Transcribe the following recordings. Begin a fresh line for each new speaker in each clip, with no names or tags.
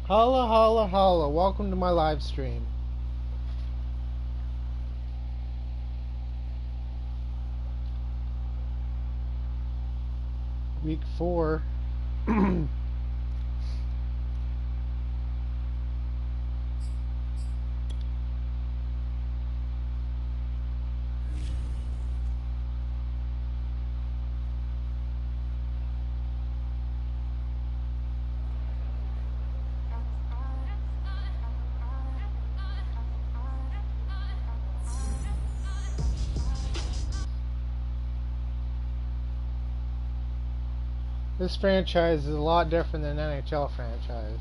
Holla, holla, holla. Welcome to my live stream. Week 4. This franchise is a lot different than an NHL franchise.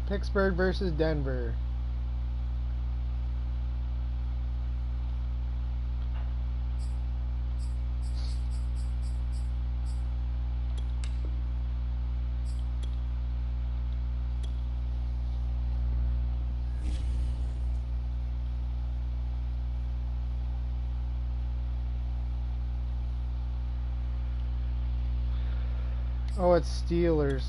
Pittsburgh versus Denver. Oh, it's Steelers.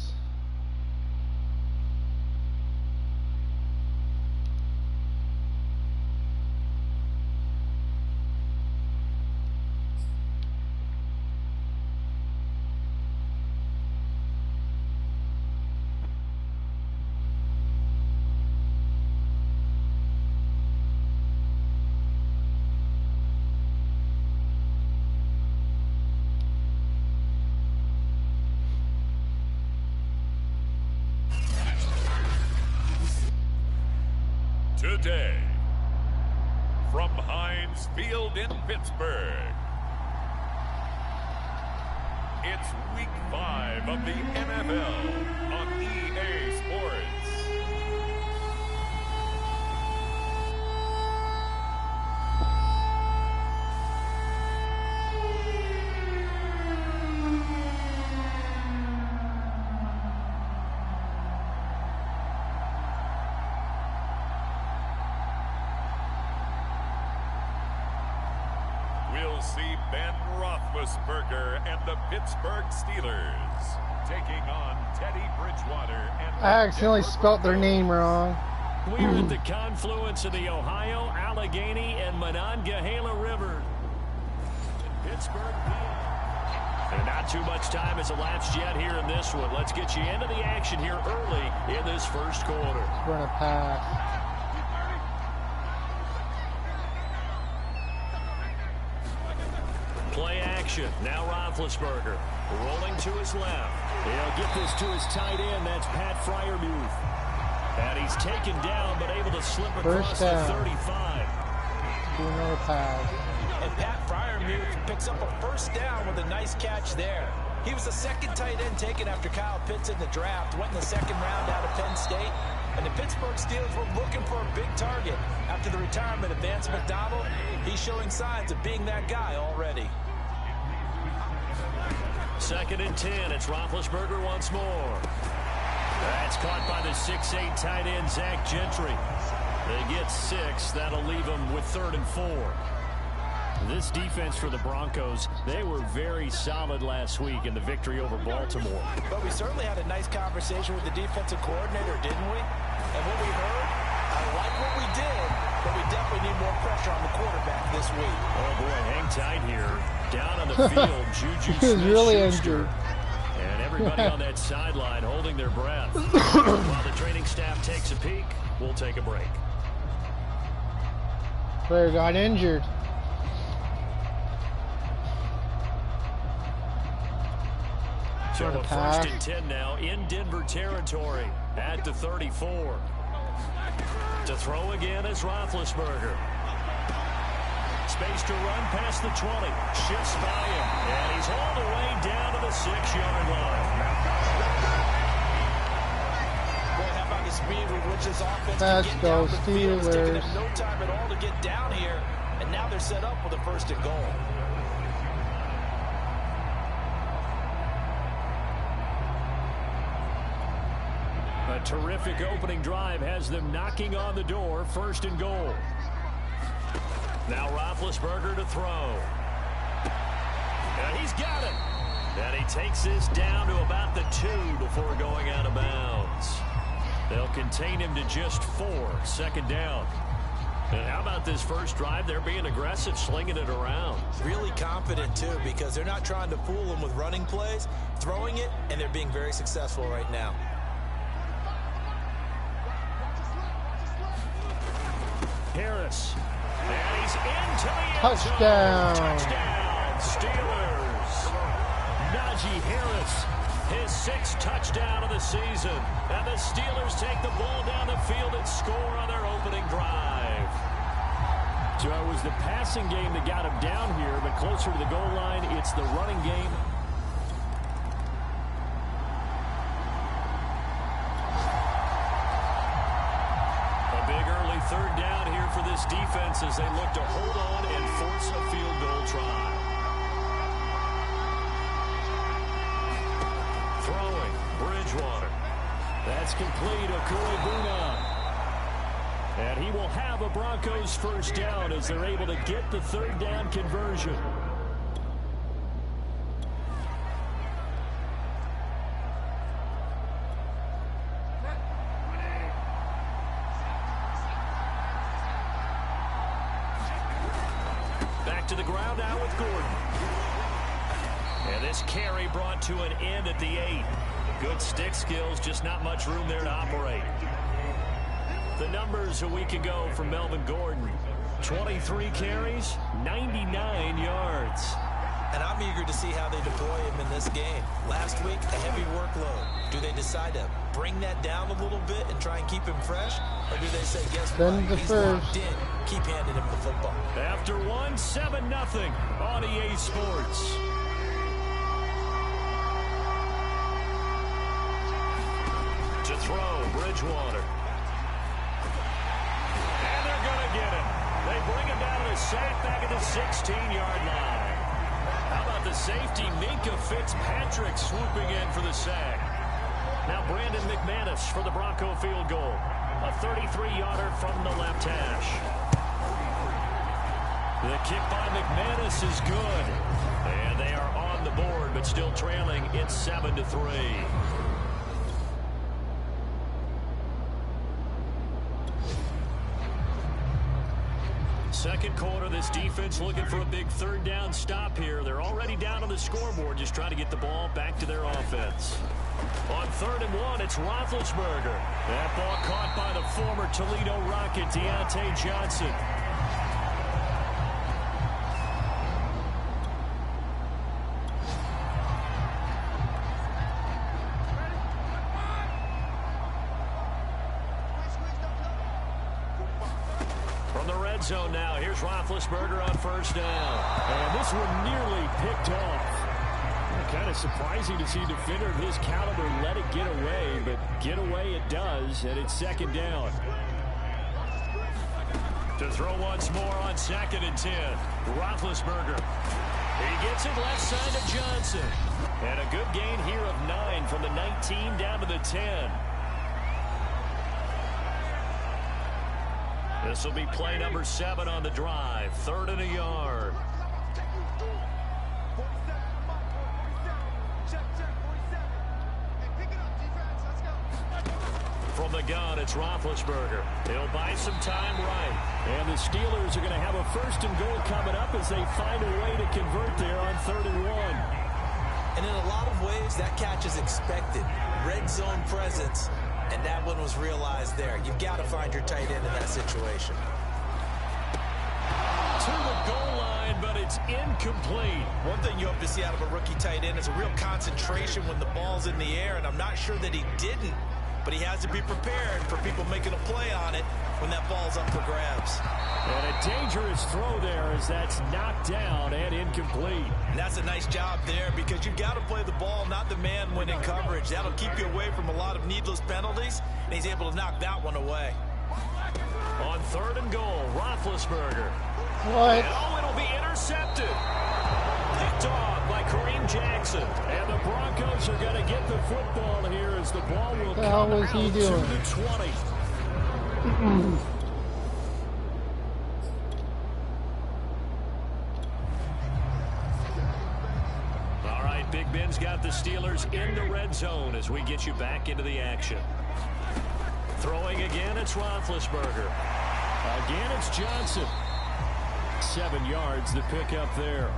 Today, from Heinz Field in Pittsburgh, it's Week 5 of the NFL on EA Sports. We'll see Ben Roethlisberger and the Pittsburgh Steelers taking on Teddy Bridgewater and
I accidentally spelt their name wrong.
We're at the confluence of the Ohio, Allegheny, and Monongahela River. Pittsburgh. And not too much time has elapsed yet here in this one. Let's get you into the action here early in this first quarter.
Run a pass.
Play action. Now Roethlisberger rolling to his left. He'll get this to his tight end. That's Pat Freiermuth. And he's taken down, but able to slip across the 35.
Do another pass.
And Pat Freiermuth picks up a first down with a nice catch there. He was the second tight end taken after Kyle Pitts in the draft. Went in the second round out of Penn State. And the Pittsburgh Steelers were looking for a big target. After the retirement of Vance McDonald, he's showing signs of being that guy already.
2nd and 10. It's Roethlisberger once more. That's caught by the 6'8" tight end, Zach Gentry. They get 6. That'll leave them with 3rd and 4. This defense for the Broncos, they were very solid last week in the victory over Baltimore.
But we certainly had a nice conversation with the defensive coordinator, didn't we? And what we heard, I like what we did, but we definitely need more pressure on the quarterback this week.
Oh, boy, hang tight here. Down on the field, Juju
He was really
Smith-Schuster.
injured.
And everybody on that sideline holding their breath. While the training staff takes a peek, we'll take a break.
Player got injured.
So a
pass.
1st and 10 now in Denver territory at the 34. To throw again is Roethlisberger. Space to run past the 20. Shifts by him. And he's all the way down to the 6-yard line.
Boy, how about the speed with which this offense
Let's
can get
go,
down the field. It's taken
Steelers.
them no time at all to get down here. And now they're set up with a 1st and goal.
A terrific opening drive has them knocking on the door. 1st and goal. Now Roethlisberger to throw. And he's got it. And he takes this down to about the 2 before going out of bounds. They'll contain him to just 4. 2nd down. And how about this first drive? They're being aggressive, slinging it around.
Really confident, too, because they're not trying to fool them with running plays, throwing it, and they're being very successful right now.
Harris. And he's into the end zone.
Touchdown.
Touchdown, Steelers. Najee Harris, his 6th touchdown of the season. And the Steelers take the ball down the field and score on their opening drive. So it was the passing game that got him down here, but closer to the goal line, it's the running game. A big early 3rd down here for this defense as they look to hold on and force a field goal try. Throwing, Bridgewater. That's complete. Okuegbuna. And he will have a Broncos 1st down as they're able to get the 3rd down conversion. Back to the ground now with Gordon. And this carry brought to an end at the 8. Good stick skills, just not much room there to operate. The numbers a week ago from Melvin Gordon. 23 carries, 99 yards.
And I'm eager to see how they deploy him in this game. Last week, a heavy workload. Do they decide to bring that down a little bit and try and keep him fresh? Or do they say, guess what, he's locked in. Keep handing him the football.
After 1, 7-0 on EA Sports. To throw, Bridgewater. And they're going to get him. They bring him down to the sack back at the 16-yard line. How about the safety, Minka Fitzpatrick, swooping in for the sack. Now Brandon McManus for the Bronco field goal. A 33-yarder from the left hash. The kick by McManus is good. And they are on the board, but still trailing. It's 7-3. Second quarter, this defense looking for a big 3rd down stop here. They're already down on the scoreboard, just trying to get the ball back to their offense. On 3rd and 1, it's Roethlisberger. That ball caught by the former Toledo Rocket, Deontay Johnson. From the red zone now, here's Roethlisberger on 1st down. And this one nearly picked off. Kind of surprising to see a defender of his caliber let it get away, but get away it does, and it's 2nd down. To throw once more on 2nd and 10. Roethlisberger. He gets it left side of Johnson. And a good gain here of 9 from the 19 down to the 10. This will be play number 7 on the drive. 3rd and a yard. From the gun, it's Roethlisberger. He'll buy some time right. And the Steelers are going to have a 1st and goal coming up as they find a way to convert there on 3rd and 1.
And in a lot of ways, that catch is expected. Red zone presence. And that one was realized there. You've got to find your tight end in that situation.
To the goal line, but it's incomplete.
One thing you hope to see out of a rookie tight end is a real concentration when the ball's in the air, and I'm not sure that he didn't but he has to be prepared for people making a play on it when that ball's up for grabs.
And a dangerous throw there as that's knocked down and incomplete.
And that's a nice job there because you've got to play the ball, not the man when in coverage. That'll keep you away from a lot of needless penalties, and he's able to knock that one away.
On 3rd and goal, Roethlisberger.
What?
And it'll be intercepted. Picked off by Kareem Jackson. And the Broncos are going to get the football here as the ball will come out
was he doing?
to the 20. All right, Big Ben's got the Steelers in the red zone as we get you back into the action. Throwing again, it's Roethlisberger. Again, it's Johnson. 7 yards, the pickup there.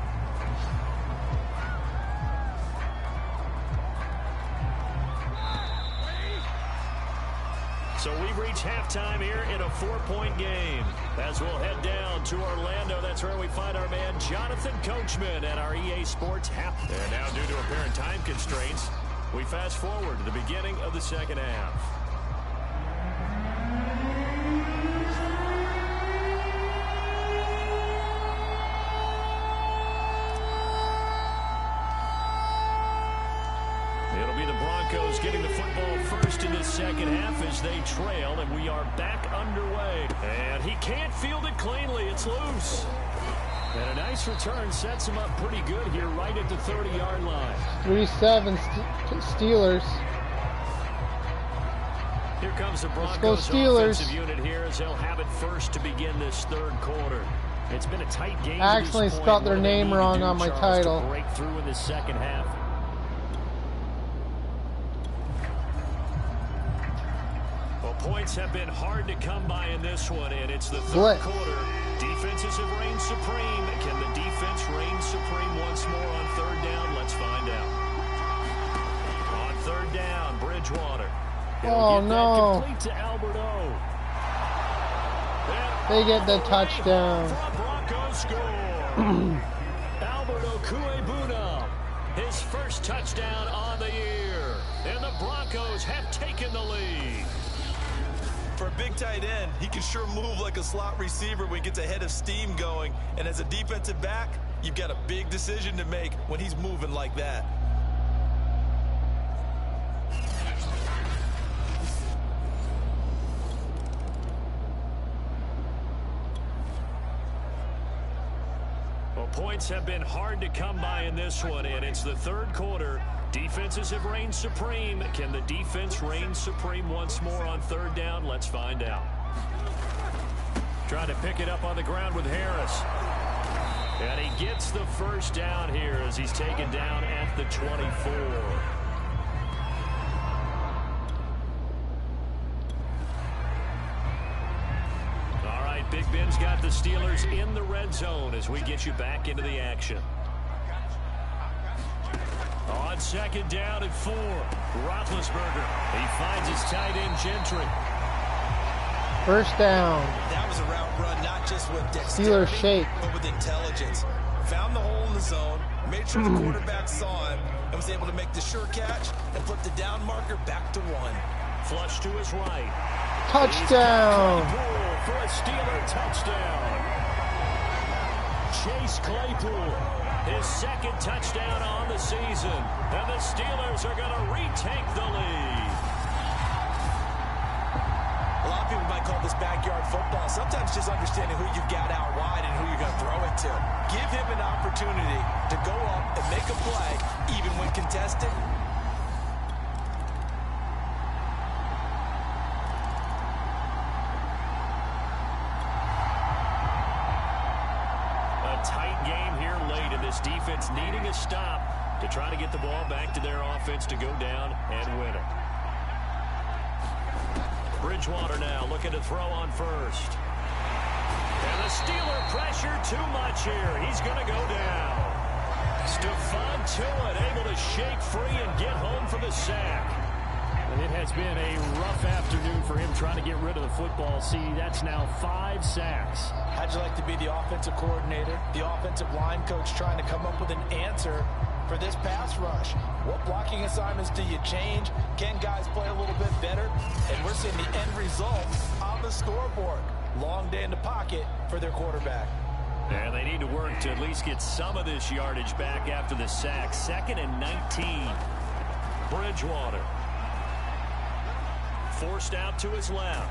So we've reached halftime here in a 4-point game. As we'll head down to Orlando, that's where we find our man Jonathan Coachman at our EA Sports half. And now, due to apparent time constraints, we fast forward to the beginning of the second half. It'll be the Broncos getting the football first in this second half as they trail, and we are back underway. And he can't field it cleanly. It's loose. And a nice return sets him up pretty good here right at the 30-yard line.
3-7 Steelers.
Here comes the Broncos offensive unit here as they'll have it first to begin this third quarter. It's been a tight game.
I actually spelled their name wrong on my title.
To break through in the second half. Well, points have been hard to come by in this one, and it's the third quarter. Defenses have reigned supreme. Can the defense reign supreme once more on third down? Let's find out. On third down, Bridgewater.
Oh, no.
Complete to Alberto.
They get the touchdown.
Broncos score. Alberto Kuebuna, his first touchdown on the year. And the Broncos have taken the lead.
For a big tight end, he can sure move like a slot receiver when he gets a head of steam going. And as a defensive back, you've got a big decision to make when he's moving like that.
Well, points have been hard to come by in this one, and it's the third quarter. Defenses have reigned supreme. Can the defense reign supreme once more on third down? Let's find out. Trying to pick it up on the ground with Harris. And he gets the first down here as he's taken down at the 24. All right, Big Ben's got the Steelers in the red zone as we get you back into the action. On second down and 4, Roethlisberger. He finds his tight end, Gentry.
First down.
That was a route run, not just with dexterity,
Steelers shake.
but with intelligence. Found the hole in the zone, made sure the quarterback saw him, and was able to make the sure catch and flip the down marker back to 1.
Flush to his right.
Touchdown.
Claypool for a Steeler touchdown. Chase Claypool, his second touchdown on the season. And the Steelers are going to retake the lead.
A lot of people might call this backyard football. Sometimes just understanding who you've got out wide and who you're going to throw it to. Give him an opportunity to go up and make a play, even when contested.
Defense needing a stop to try to get the ball back to their offense to go down and win it. Bridgewater now looking to throw on first. And the Steeler pressure too much here. He's going to go down. Stephon Tuitt able to shake free and get home for the sack. It has been a rough afternoon for him trying to get rid of the football. See, that's now 5 sacks.
How'd you like to be the offensive coordinator, the offensive line coach trying to come up with an answer for this pass rush. What blocking assignments do you change? Can guys play a little bit better? And we're seeing the end result on the scoreboard. Long day in the pocket for their quarterback.
And they need to work to at least get some of this yardage back after the sack. 2nd and 19. Bridgewater. Forced out to his left.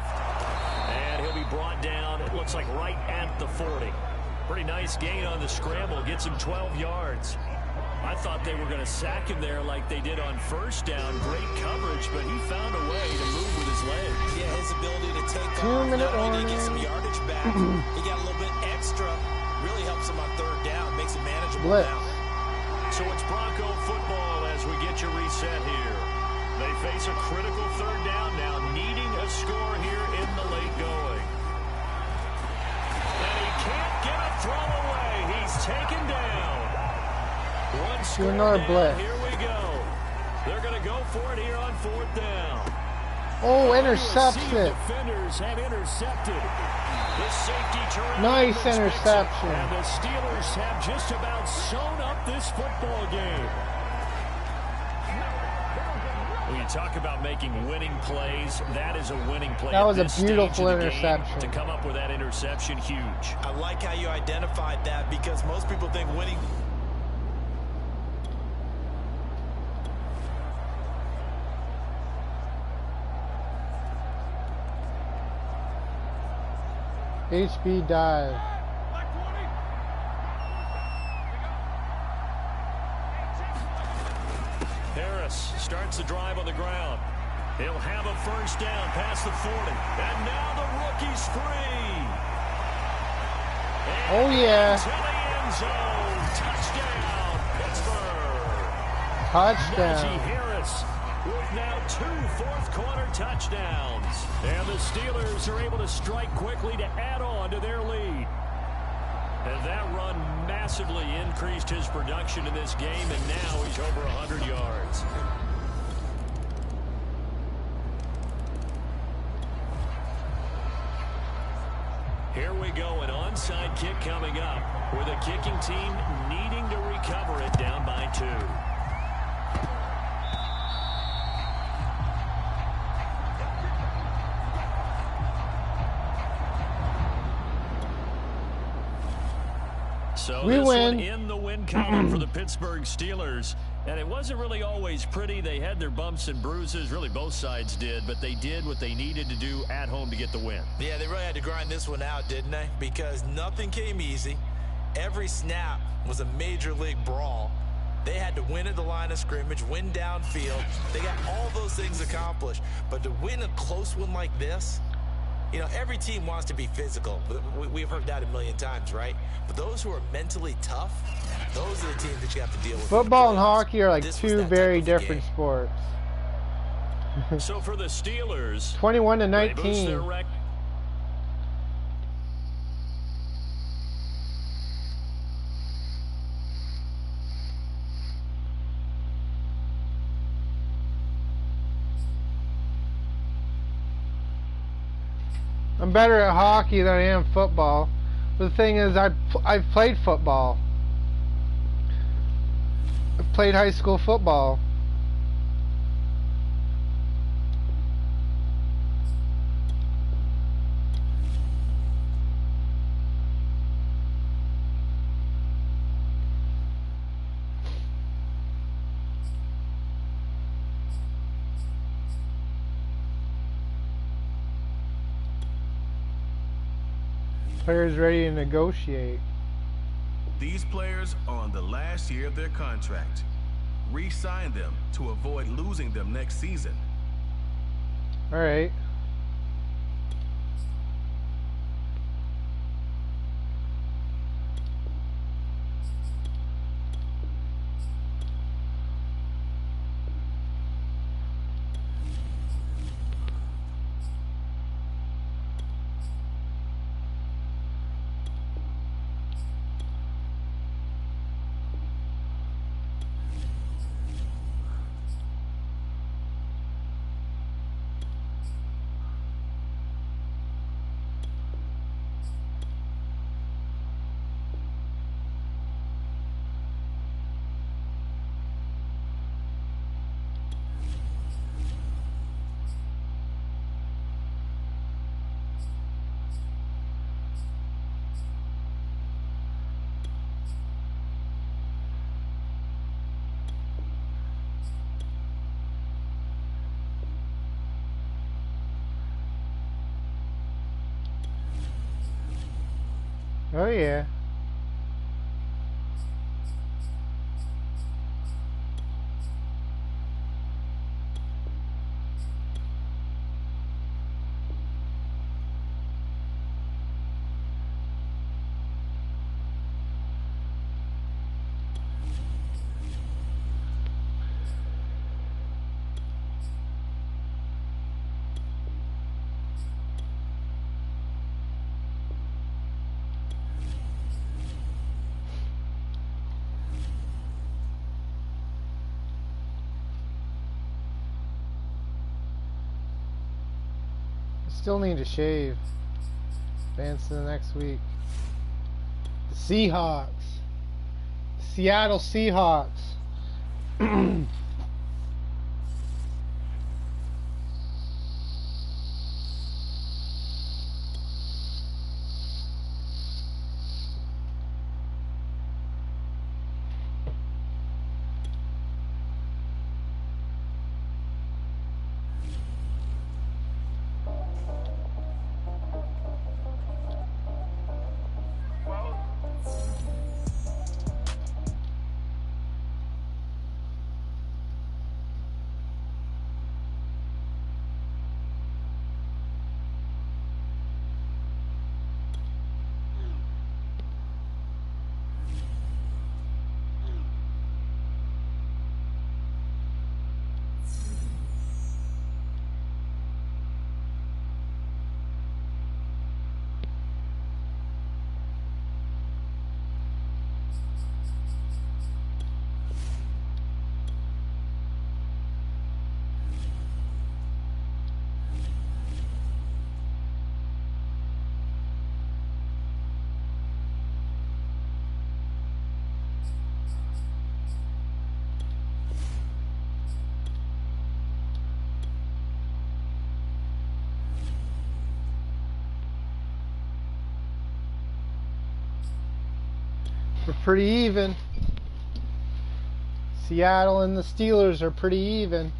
And he'll be brought down, it looks like right at the 40. Pretty nice gain on the scramble. Gets him 12 yards. I thought they were going to sack him there like they did on first down. Great coverage, but he found a way to move with his legs.
Yeah, his ability to take off.
2-minute
Not only did he get some
warning.
yardage back, he got a little bit extra. Really helps him on 3rd down. Makes it manageable
Blitz.
now.
So it's Bronco football as we get you reset here. They face a critical 3rd down now, needing a score here in the late going. And he can't get a throw away. He's taken down. One score
another
down.
blitz.
Here we go. They're going to go for it here on 4th down.
Oh,
USC
intercepted.
defenders have intercepted. The safety turnover.
Nice interception.
And the Steelers have just about sewn up this football game. When you talk about making winning plays, that is a winning play.
That was
at
a
this stage
beautiful
of the game.
interception.
To come up with that interception, huge.
I like how you identified that because most people think winning.
HB dive.
Harris starts the drive on the ground. He'll have a first down past the 40. And now the rookie's free. And
Oh, yeah.
into the end zone. Touchdown, Pittsburgh.
Touchdown.
Najee Harris with now 2 fourth-quarter touchdowns. And the Steelers are able to strike quickly to add on to their lead. And that run massively increased his production in this game, and now he's over 100 yards. Here we go, an onside kick coming up, with a kicking team needing to recover it down by 2. So
We
this
win.
one in the win column for the Pittsburgh Steelers. And it wasn't really always pretty. They had their bumps and bruises. Really, both sides did. But they did what they needed to do at home to get the win.
Yeah, they really had to grind this one out, didn't they? Because nothing came easy. Every snap was a major league brawl. They had to win at the line of scrimmage, win downfield. They got all those things accomplished. But to win a close one like this, you know, every team wants to be physical. We've heard that a million times, right? But those who are mentally tough, those are the teams that you have to deal with.
Football and hockey are like
This was
two
that
very
type of
different
game.
sports.
So for the Steelers,
21 to
they boost
19.
their record.
I'm better at hockey than I am football. But the thing is, I've played football. I've played high school football. Players ready to negotiate.
These players are on the last year of their contract. Re-sign them to avoid losing them next season.
All right. Oh, yeah. Still need to shave. Advance to the next week. The Seahawks. Seattle Seahawks. We're pretty even. Seattle and the Steelers are pretty even.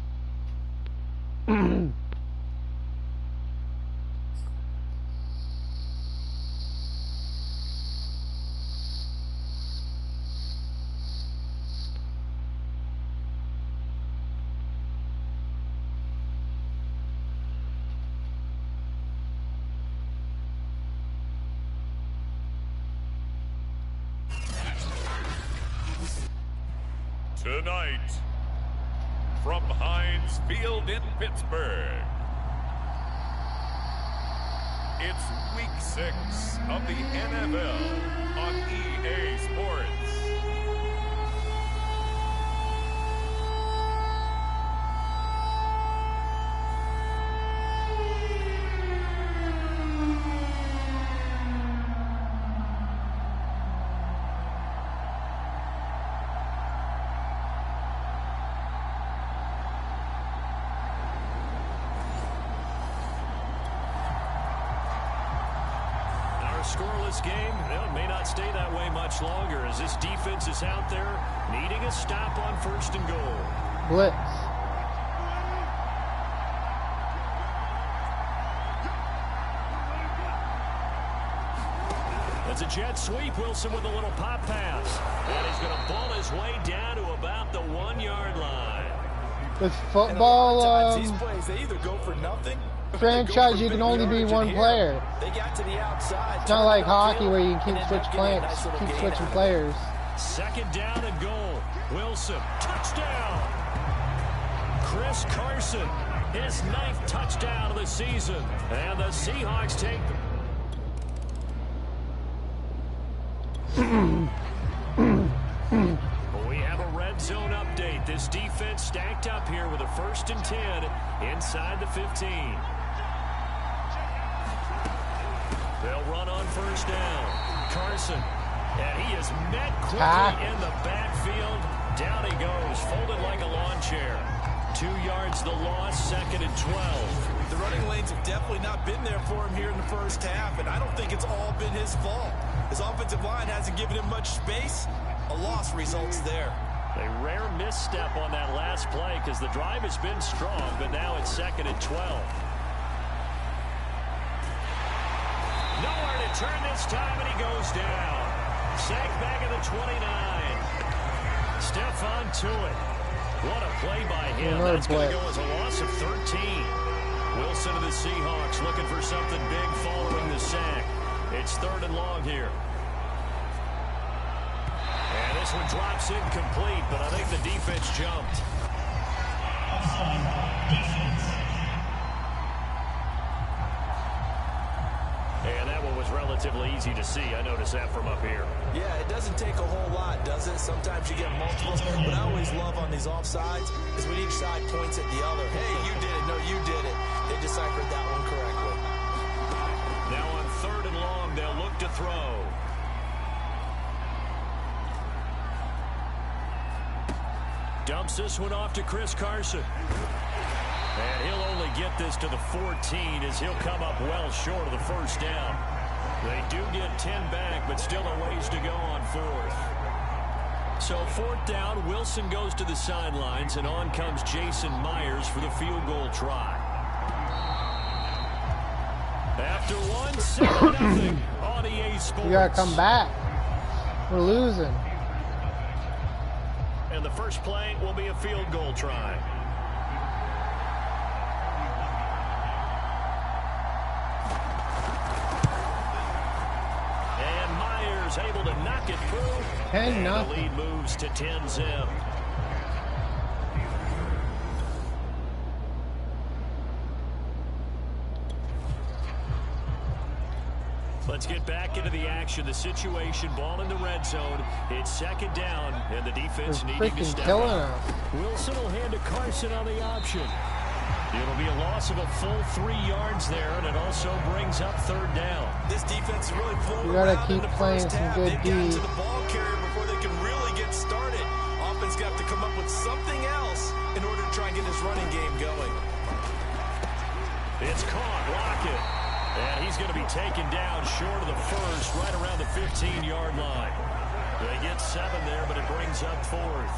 Tonight, from Heinz Field in Pittsburgh, it's Week 6 of the NFL on EA Sports.
Scoreless game, well, it may not stay that way much longer as this defense is out there needing a stop on 1st and goal.
Blitz.
That's a jet sweep. Wilson with a little pop pass. And he's going to ball his way down to about the 1-yard line.
With football,
these plays, they either go for nothing.
franchise, you can only be one player.
They got to the outside.
It's not like hockey where you can keep switching players.
2nd down and goal. Wilson, touchdown. Chris Carson, his 9th touchdown of the season. And the Seahawks take We have a red zone update. This defense stacked up here with a 1st and 10 inside the 15. They'll run on 1st down. Carson, and he is met quickly in the backfield. Down he goes, folded like a lawn chair. 2 yards the loss, 2nd and 12.
The running lanes have definitely not been there for him here in the 1st half, and I don't think it's all been his fault. His offensive line hasn't given him much space. A loss results there.
A rare misstep on that last play because the drive has been strong, but now it's 2nd and 12. Nowhere to return this time, and he goes down. Sacked back at the 29. Stephon Tuitt. What a play by him. That's going to go as a loss of 13. Wilson of the Seahawks looking for something big following the sack. It's 3rd and long here. And this one drops incomplete, but I think the defense jumped. And that one was relatively easy to see. I noticed that from up here.
Yeah, it doesn't take a whole lot, does it? Sometimes you get multiples. But I always love on these offsides is when each side points at the other. Hey, you did it. No, you did it. They deciphered that one correctly.
Now on 3rd and long, they'll look to throw. Dumps this one off to Chris Carson. And he'll only get this to the 14 as he'll come up well short of the 1st down. They do get 10 back, but still a ways to go on 4th. So 4th down, Wilson goes to the sidelines, and on comes Jason Myers for the field goal try. After 1, 7-0 on EA Sports.
We gotta come back. We're losing.
And the first play will be a field goal try. And Myers able to knock it through.
10-0.
The lead moves to 10-0. Let's get back into the action. The situation, ball in the red zone. It's 2nd down, and the defense needing to step up. Wilson will hand to Carson on the option. It'll be a loss of a full 3 yards there, and it also brings up 3rd down.
This defense is really flowing.
You gotta keep playing some good D.
To the ball carrier before they can really get started. Offense got to come up with something else in order to try and get this running game going.
It's caught. Lockett. And he's going to be taken down short of the 1st, right around the 15-yard line. They get 7 there, but it brings up 4th.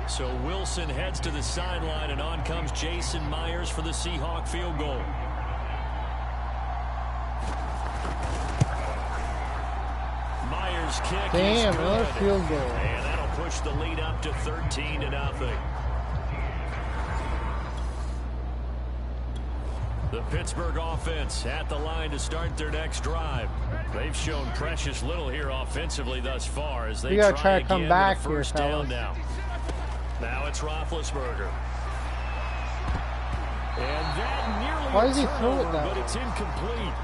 So Wilson heads to the sideline, and on comes Jason Myers for the Seahawk field goal. Myers' kick is good.
Another field goal.
And that'll push the lead up to 13-0. The Pittsburgh offense at the line to start their next drive. They've shown precious little here offensively thus far as they try to come back here, first down now. Now it's Roethlisberger. And that nearly a turnover, but it's incomplete.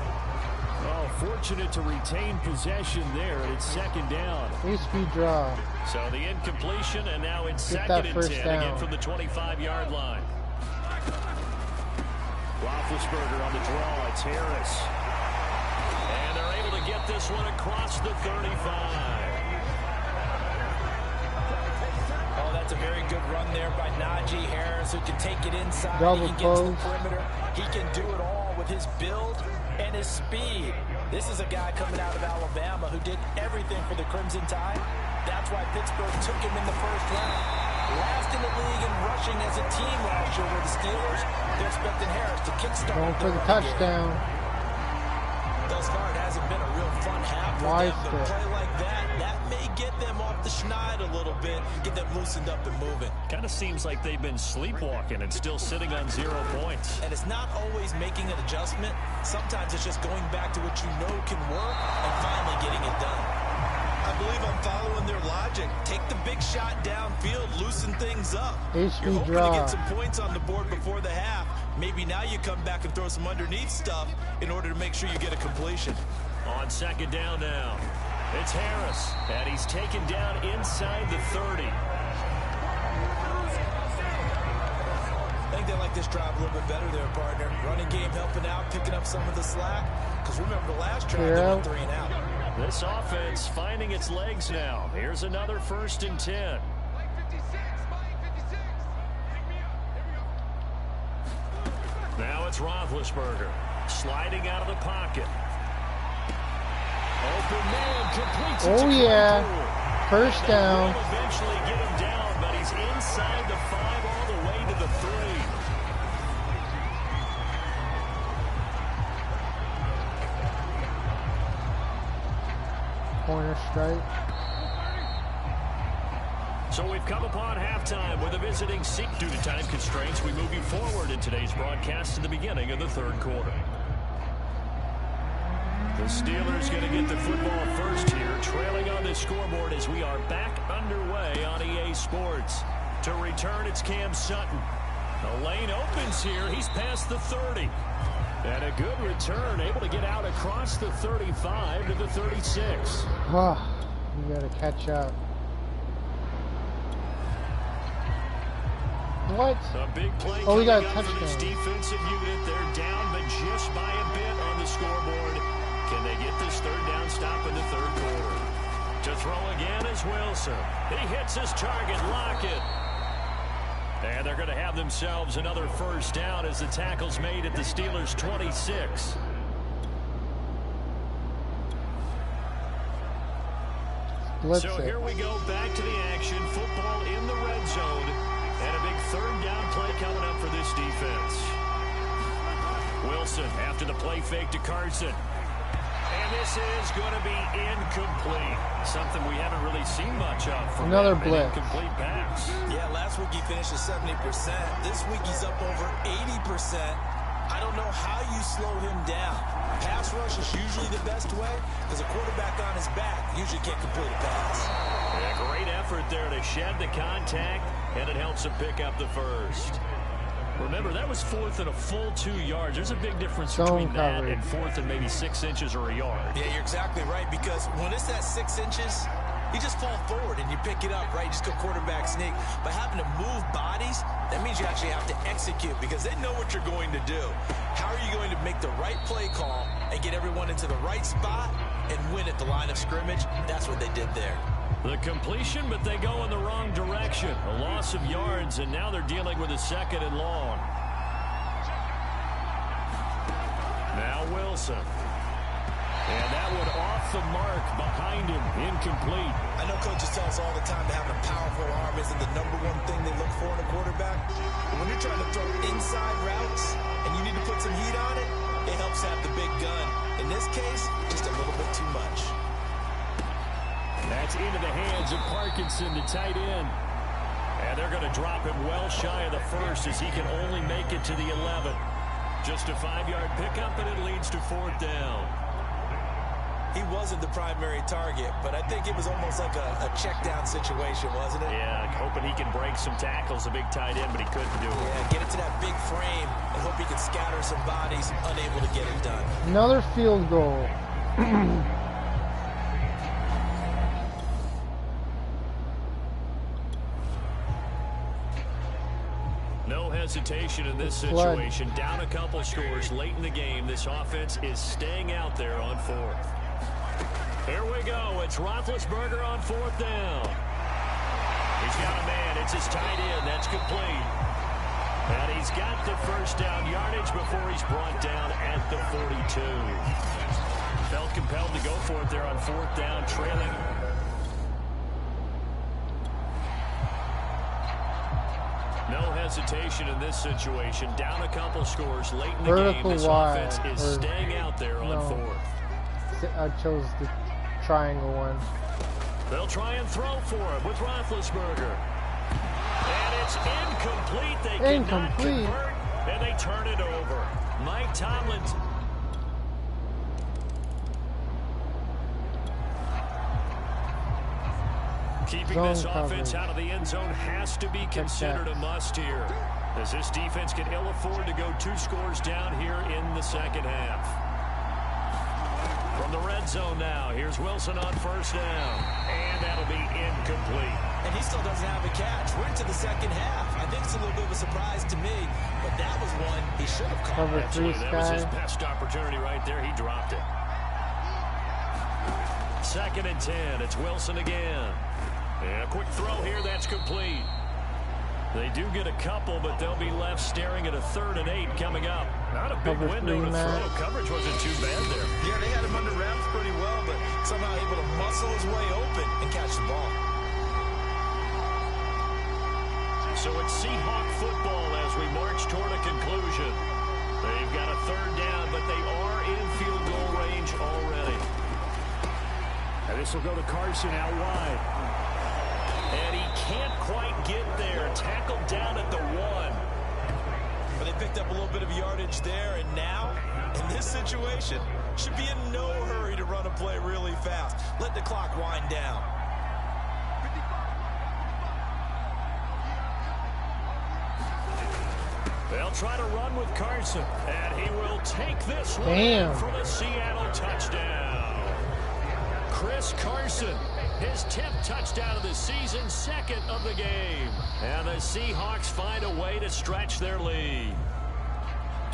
Oh, fortunate to retain possession there, and it's 2nd down.
Needs to be draw.
So the incompletion, and now it's 2nd and 10 again from the 25-yard line. Roethlisberger on the draw. It's Harris. And they're able to get this one across the 35.
Oh, that's a very good run there by Najee Harris, who can take it inside.
Double
he can get to the perimeter. He can do it all with his build and his speed. This is a guy coming out of Alabama who did everything for the Crimson Tide. That's why Pittsburgh took him in the 1st round. Last in the league in rushing as a team last year were the Steelers. They're expecting Harris to kickstart.
Going for the touchdown.
Thus far, it hasn't been a real fun half for them, but play like that may get them off the schneid a little bit, get them loosened up and moving.
Kind of seems like they've been sleepwalking and still sitting on 0 points.
And it's not always making an adjustment. Sometimes it's just going back to what you know can work and finally getting it done. I believe I'm following their logic. Take the big shot downfield, loosen things up. You're hoping to get some points on the board before the half. Maybe now you come back and throw some underneath stuff in order to make sure you get a completion.
On 2nd down now, it's Harris, and he's taken down inside the 30.
I think they like this drive a little bit better there, partner. Running game helping out, picking up some of the slack. Because remember the last drive, they went 3 and out.
This offense finding its legs now. Here's another 1st and 10. Now it's Roethlisberger sliding out of the pocket. Open man completes it.
Oh yeah, first down.
Will eventually get him down, but he's inside the 5 all the way to the 3.
corner strike.
So we've come upon halftime with a visiting seat. Due to time constraints, we move you forward in today's broadcast to the beginning of the third quarter. The Steelers going to get the football first here, trailing on the scoreboard as we are back underway on EA Sports. To return, it's Cam Sutton. The lane opens here. He's past the 30. And a good return, able to get out across the 35 to the 36.
Oh, you got to catch up. What?
A big play
we got a
coming up for this
touchdown.
defensive unit. They're down, but just by a bit on the scoreboard. Can they get this third down stop in the third quarter? To throw again is Wilson. He hits his target, Lockett. And they're going to have themselves another first down as the tackle's made at the Steelers' 26.
Blitz
So
it.
here we go, back to the action. Football in the red zone. And a big third down play coming up for this defense. Wilson after the play fake to Carson. And this is going to be incomplete. Something we haven't really seen much of from
Another
him,
blitz.
an incomplete pass.
Yeah, last week he finished at 70%. This week he's up over 80%. I don't know how you slow him down. Pass rush is usually the best way because a quarterback on his back usually can't complete a pass.
Yeah, great effort there to shed the contact, and it helps him pick up the first. Remember, that was fourth and a full 2 yards. There's a big difference
Zone
between that
coverage.
and fourth and maybe 6 inches or a yard.
Yeah, you're exactly right because when it's at 6 inches, you just fall forward and you pick it up, right? You just go quarterback sneak. But having to move bodies, that means you actually have to execute because they know what you're going to do. How are you going to make the right play call and get everyone into the right spot and win at the line of scrimmage? That's what they did there.
The completion, but they go in the wrong direction. A loss of yards, and now they're dealing with a second and long. Now Wilson. And that one off the mark behind him. Incomplete.
I know coaches tell us all the time that having a powerful arm isn't the #1 thing they look for in a quarterback. But when you're trying to throw inside routes and you need to put some heat on it, it helps have the big gun. In this case, just a little bit too much.
That's into the hands of Parkinson, the tight end. And they're going to drop him well shy of the first as he can only make it to the 11. Just a 5-yard pickup, and it leads to fourth down.
He wasn't the primary target, but I think it was almost like a check down situation, wasn't it?
Yeah, hoping he can break some tackles, a big tight end, but he couldn't do it.
Yeah, get it to that big frame and hope he can scatter some bodies, unable to get it done.
Another field goal.
No hesitation in this situation. Down a couple scores late in the game. This offense is staying out there on fourth. Here we go. It's Roethlisberger on fourth down. He's got a man. It's his tight end. That's complete. And he's got the first down yardage before he's brought down at the 42. Felt compelled to go for it there on fourth down, trailing. No hesitation in this situation. Down a couple scores late in the game. This offense is staying out there on fourth.
I chose the triangle one.
They'll try and throw for him with Roethlisberger. And it's incomplete. They cannot convert, and they turn it over. Mike Tomlin. Keeping this offense out of the end zone has to be considered a must here, as this defense can ill afford to go 2 scores down here in the second half. From the red zone now, here's Wilson on first down, and that'll be incomplete.
And he still doesn't have a catch. We're into the second half. I think it's a little bit of a surprise to me, but that was one he should have caught.
Absolutely, that was his best opportunity right there. He dropped it. 2nd and 10. It's Wilson again. And a quick throw here, that's complete. They do get a couple, but they'll be left staring at a 3rd and 8 coming up. Not a big window to throw. Coverage wasn't too bad there.
Yeah, they had him under wraps pretty well, but somehow able to muscle his way open and catch the ball.
So it's Seahawk football as we march toward a conclusion. They've got a 3rd down, but they are in field goal range already. And this This will go to Carson out wide. And he can't quite get there. Tackled down at the 1.
But they picked up a little bit of yardage there, and now, in this situation, should be in no hurry to run a play really fast. Let the clock wind down.
They'll try to run with Carson, and he will take this one
Damn.
for the Seattle touchdown. Chris Carson, his 10th touchdown of the season, 2nd of the game. And the Seahawks find a way to stretch their lead.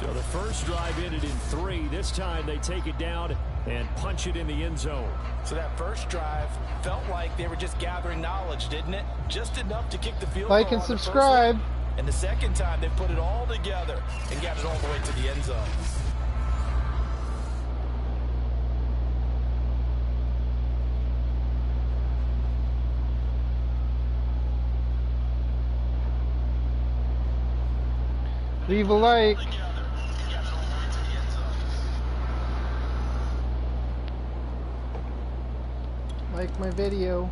So the first drive ended in 3. This time they take it down and punch it in the end zone.
So that first drive felt like they were just gathering knowledge, didn't it? Just enough to kick the field goal.
Like and
on the first
subscribe.
one. And the second time they put it all together and got it all the way to the end zone.
Leave a like. Like my video.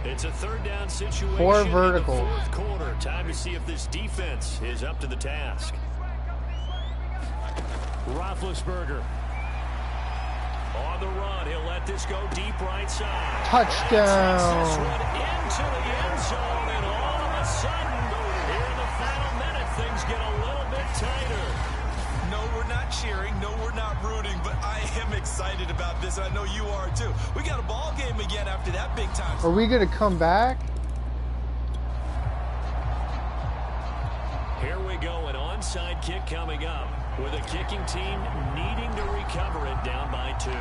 It's a 3rd down situation.
4 vertical.
In the 4th quarter. Time to see if this defense is up to the task. Roethlisberger on the run. He'll let this go deep right side.
Touchdown.
Takes this one into the end zone, and all of a sudden, here in the final minute, things get a little bit tighter.
No, we're not cheering. No, we're not rooting, but I am excited about this. I know you are too. We got a ball game again after that big time.
Are we gonna come back?
Here we go, an onside kick coming up with a kicking team needing to recover it down by 2.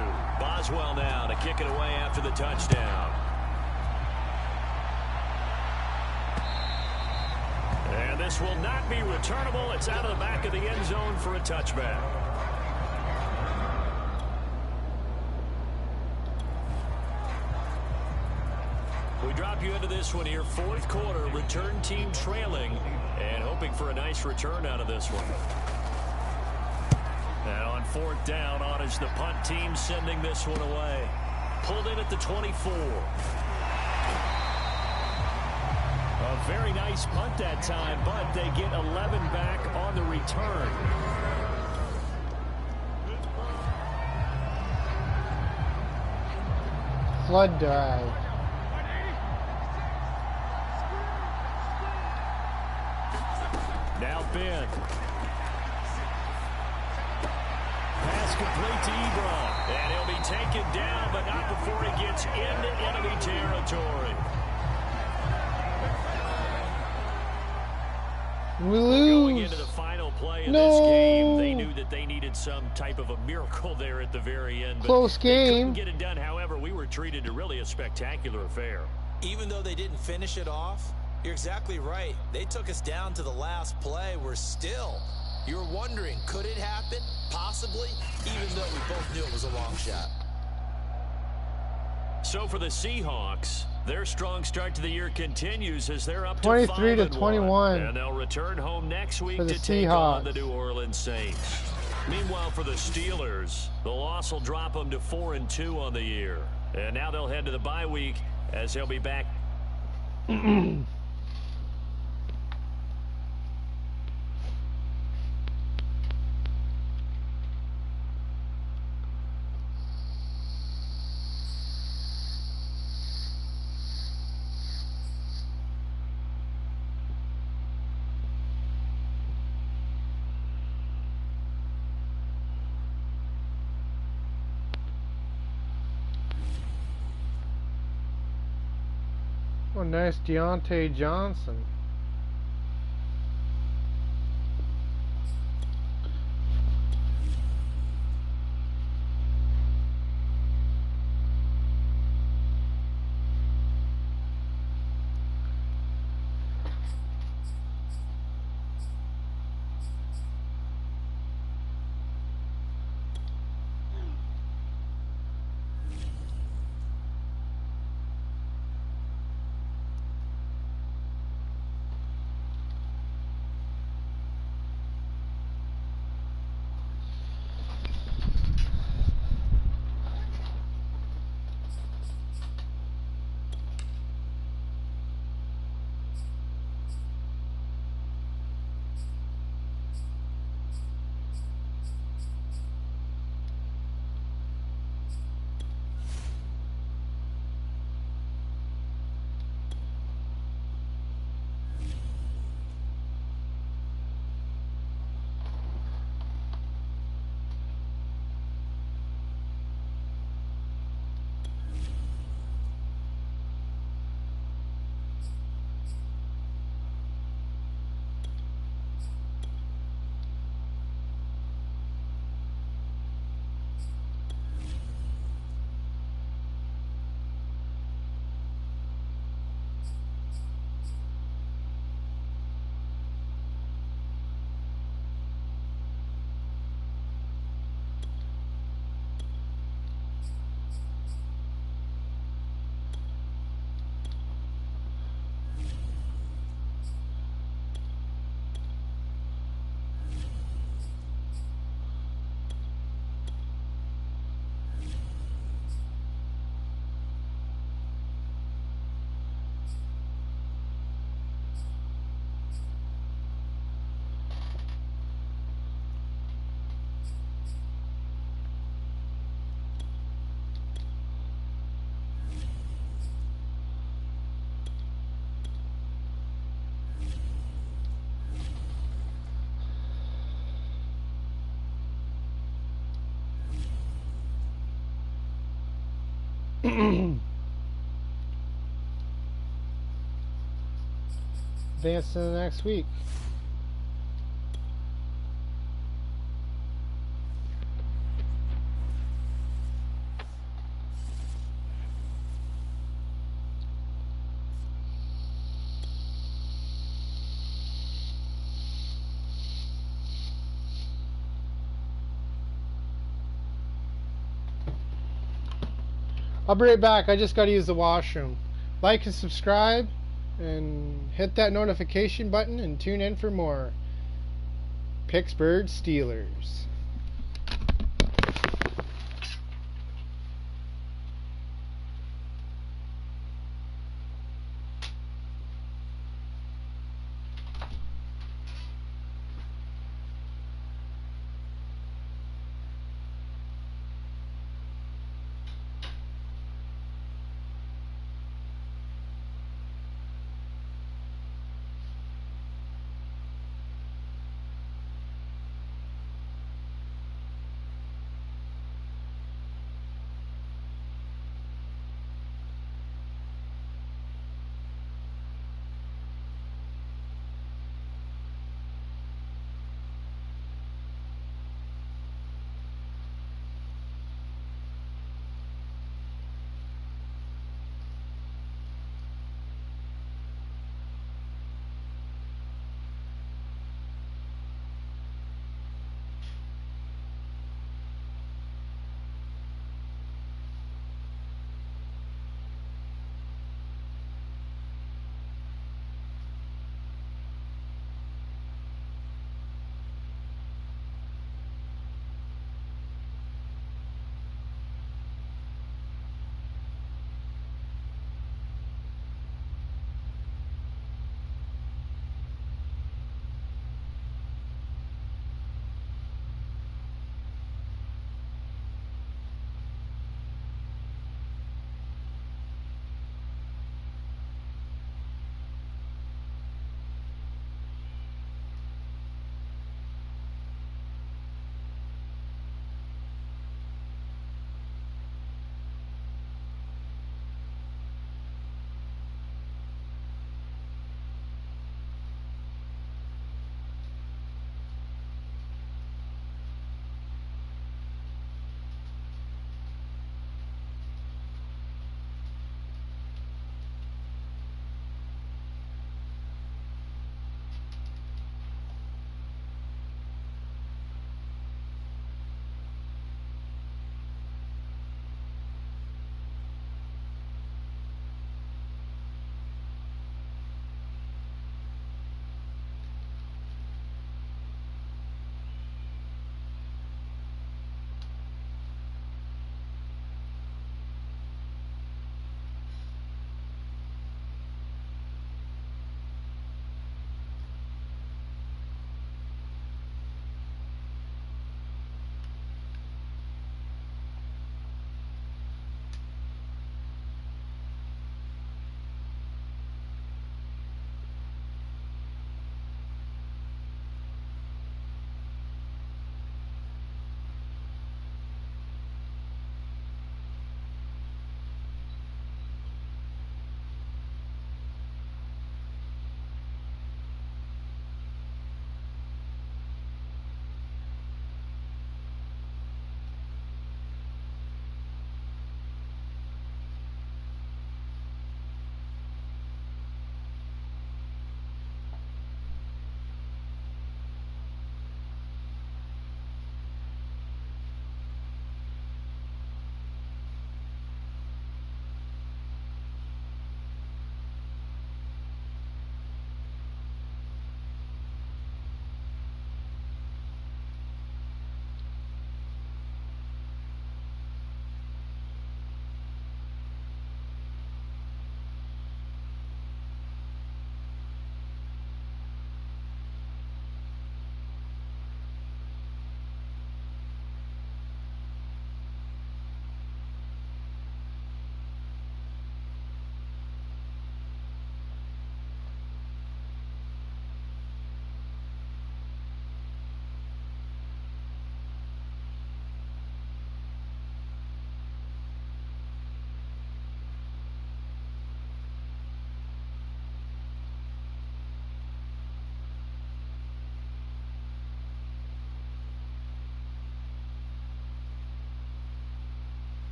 Boswell now to kick it away after the touchdown. And this will not be returnable. It's out of the back of the end zone for a touchback. We drop you into this one here. 4th quarter, return team trailing and hoping for a nice return out of this one. And on 4th down, on is the punt team sending this one away. Pulled in at the 24. A very nice punt that time, but they get 11 back on the return.
Flood drive.
Now Ben. Pass complete to Ebron. And he'll be taken down, but not before he gets into enemy territory.
We
Going
lose.
into the final play of
No.
this game, they knew that they needed some type of a miracle there at the very end. But
Close
they
game.
couldn't get it done. However, we were treated to really a spectacular affair.
Even though they didn't finish it off, you're exactly right. They took us down to the last play. We're still, you're wondering, could it happen? Possibly, even though we both knew it was a long shot.
So for the Seahawks, their strong start to the year continues as they're up to
23 to
5-1.
21
And they'll return home next week
for the
to take on the
Seahawks.
New Orleans Saints. Meanwhile, for the Steelers, the loss will drop them to 4-2 on the year. And now they'll head to the bye week as they'll be back.
Oh, nice Deontay Johnson. Advance to the next week. I'll be right back. I just got to use the washroom. Like and subscribe and hit that notification button and tune in for more Pittsburgh Steelers.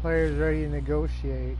Players ready to negotiate.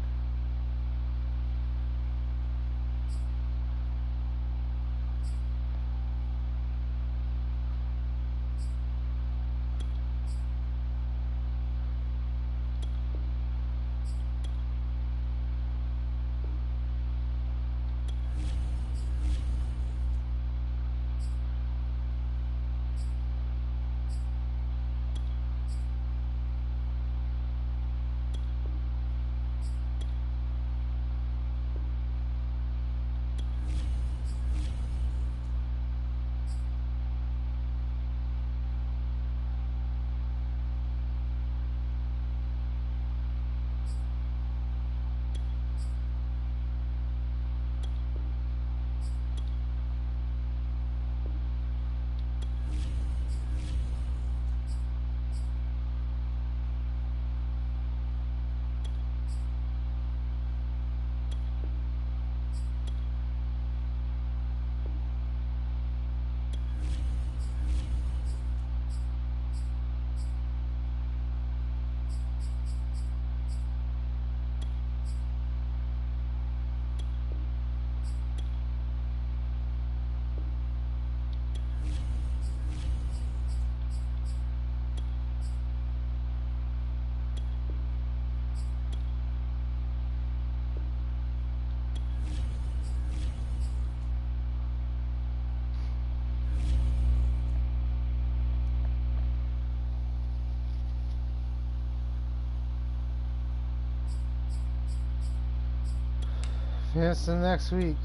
Yes, the next week.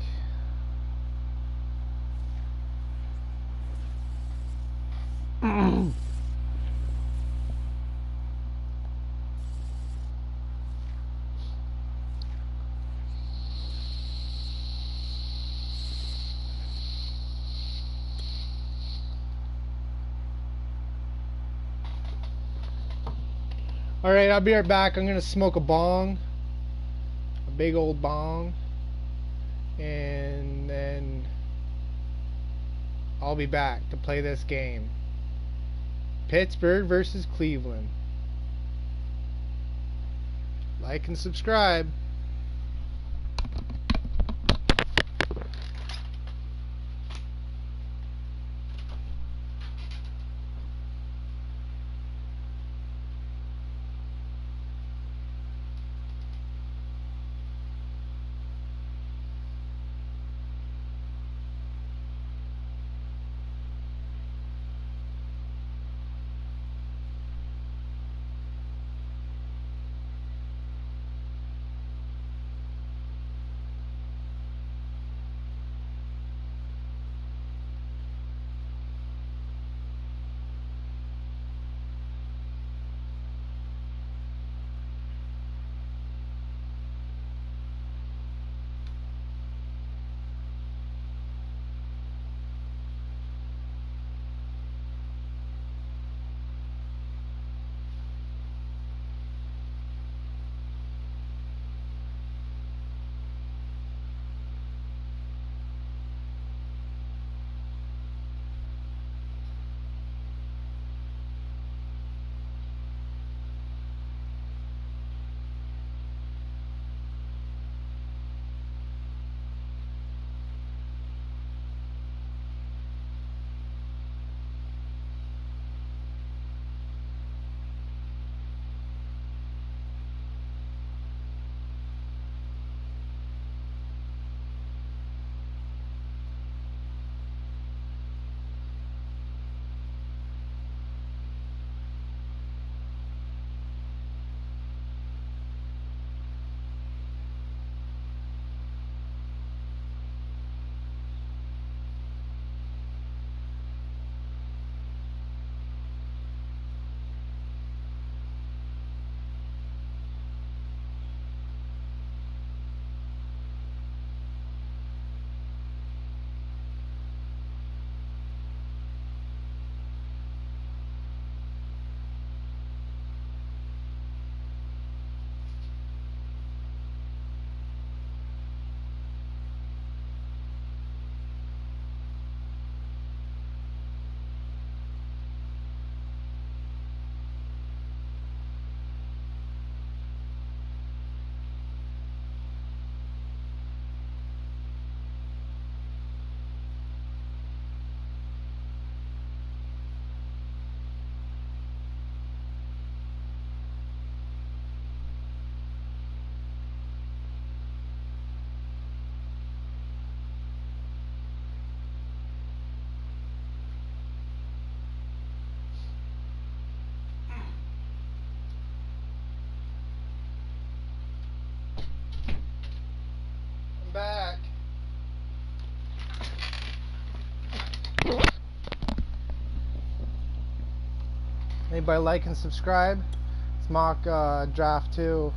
Alright, I'll be right back. I'm gonna smoke a bong. A big old bong. And then I'll be back to play this game. Pittsburgh versus Cleveland. Like and subscribe. Anybody like and subscribe? It's mock draft 2.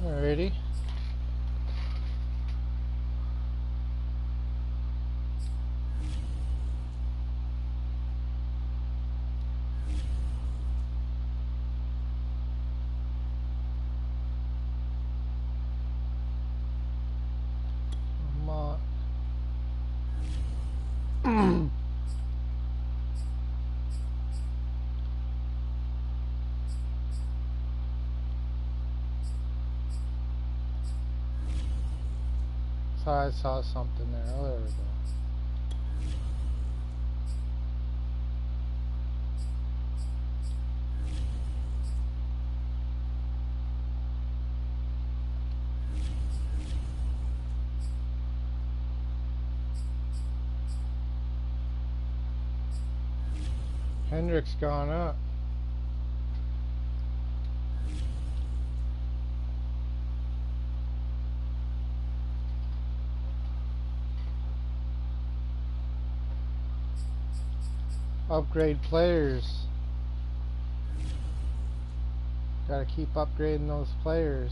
Alrighty. I saw something there. Oh, there we go. Hendrick's gone up. Upgrade players. Gotta keep upgrading those players.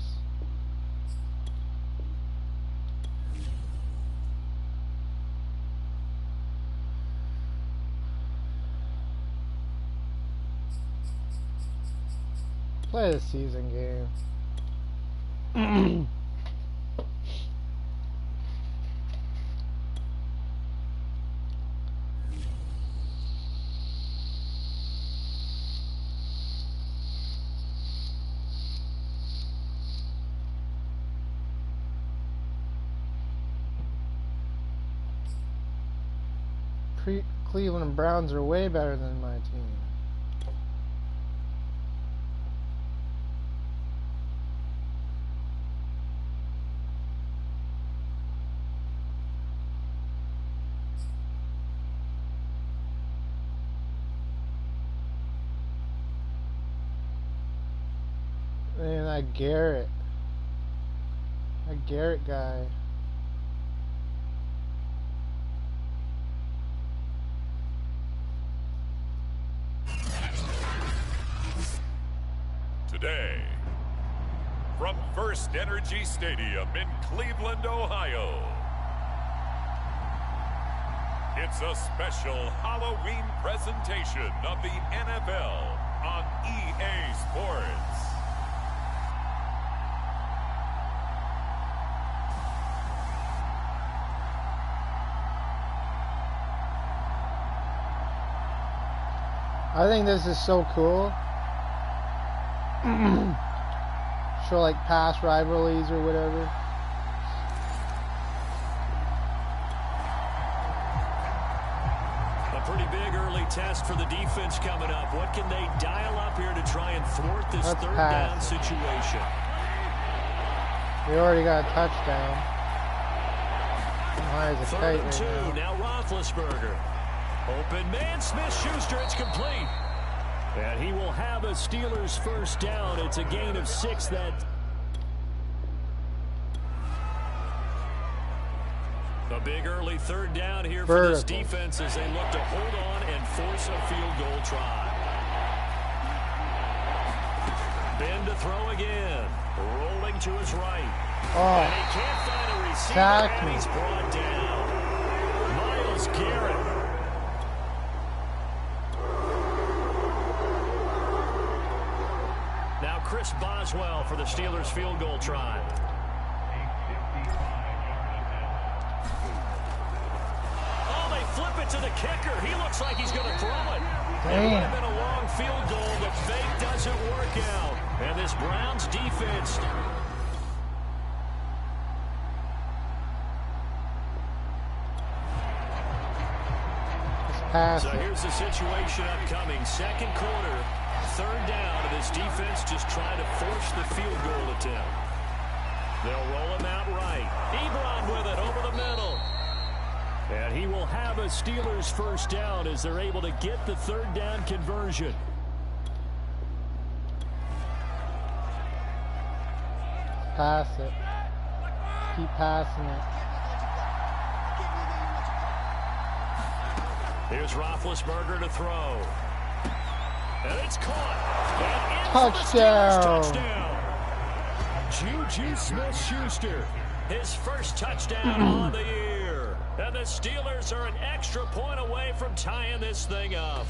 Play the season game. Cleveland Browns are way better than my team. And that Garrett guy.
Today, from First Energy Stadium in Cleveland, Ohio, it's a special Halloween presentation of the NFL on EA Sports.
I think this is so cool. Show like past rivalries or whatever.
A pretty big early test for the defense coming up. What can they dial up here to try and thwart this third down situation?
We already got a touchdown. Why is it tight right
3rd and 2. Now Roethlisberger. Open man, Smith-Schuster. It's complete. And he will have a Steelers first down. It's a gain of 6. A big early 3rd down here for this defense as they look to hold on and force a field goal try. Ben to throw again. Rolling to his right.
Oh,
and he can't find a receiver, and he's brought down. Myles Garrett. Now Chris Boswell for the Steelers field goal try. Oh, they flip it to the kicker. He looks like he's going to throw it. It would have been a long field goal. The fake doesn't work out. And this Browns defense
pass
So
it.
here's the situation upcoming. Second quarter, third down, and this defense just trying to force the field goal attempt. They'll roll him out right. Ebron with it over the middle. And he will have a Steelers first down as they're able to get the third down conversion.
Pass it. Keep passing it.
Here's Roethlisberger to throw. And it's caught. And
Touchdown.
Juju Smith-Schuster, his first touchdown on the year. And the Steelers are an extra point away from tying this thing up.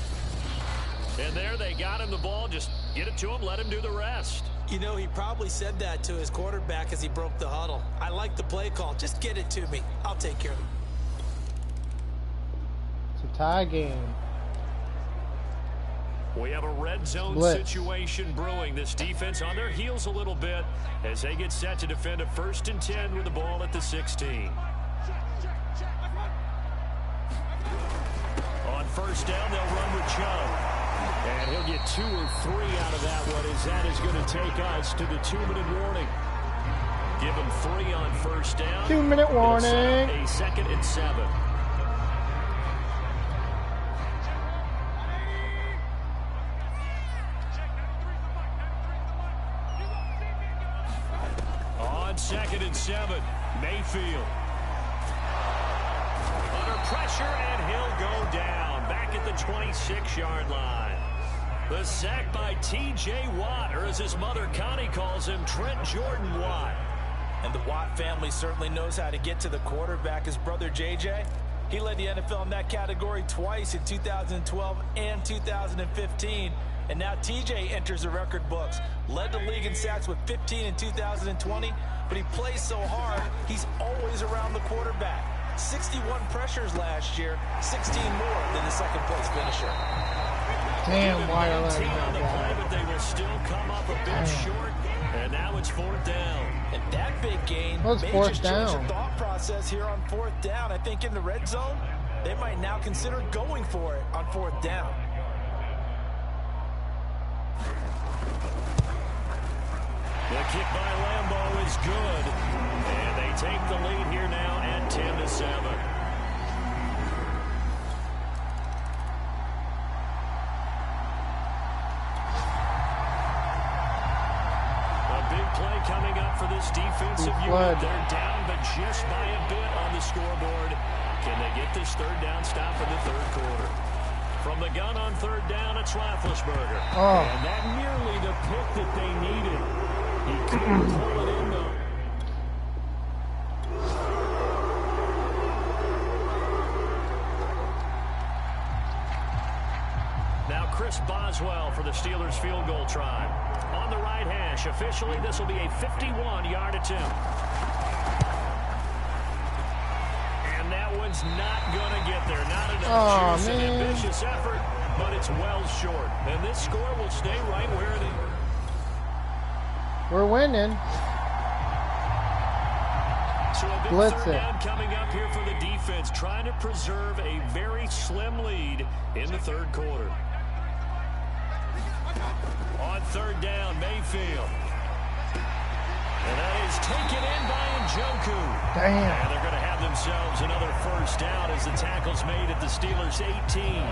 And there they got him the ball. Just get it to him, let him do the rest.
You know, he probably said that to his quarterback as he broke the huddle. I like the play call. Just get it to me. I'll take care of it.
It's a tie game.
We have a red zone
Blitz.
situation brewing. This defense on their heels a little bit as they get set to defend a 1st and 10 with the ball at the 16. On first down, they'll run with Chubb. And he'll get 2 or 3 out of that one as that is going to take us to the 2-minute warning. Give him 3 on first down.
2-minute warning.
A 2nd and 7. On 2nd and 7, Mayfield. Under pressure, and he'll go down. Back at the 26-yard line. The sack by T.J. Watt, or as his mother Connie calls him, Trent Jordan Watt.
And the Watt family certainly knows how to get to the quarterback. His brother J.J., he led the NFL in that category twice in 2012 and 2015. And now T.J. enters the record books. Led the league in sacks with 15 in 2020, but he plays so hard, he's always around the quarterback. 61 pressures last year, 16 more than the second-place finisher.
Damn, why
on
are
the play, but they will still come up a bit short. And now it's 4th down.
And that big gain
What's
may
4th
just change
down?
the thought process here on 4th down. I think in the red zone, they might now consider going for it on 4th down.
The kick by Lambeau is good. And they take the lead here now at 10-7. Play coming up for this defensive unit. They're down, but just by a bit on the scoreboard. Can they get this third down stop in the third quarter? From the gun on third down, it's Roethlisberger.
Oh.
And that nearly the pick that they needed. He couldn't pull it in, though. Now Chris Boswell for the Steelers field goal try. On the right hash, officially this will be a 51-yard attempt. And that one's not going to get there. Not enough juice, an ambitious effort, but it's well short. And this score will stay right where it is.
We're winning.
So a big
Blitz
third
it.
down coming up here for the defense, trying to preserve a very slim lead in the third quarter. On third down, Mayfield. And that is taken in by Njoku.
Damn.
And they're going to have themselves another first down as the tackle's made at the Steelers' 18.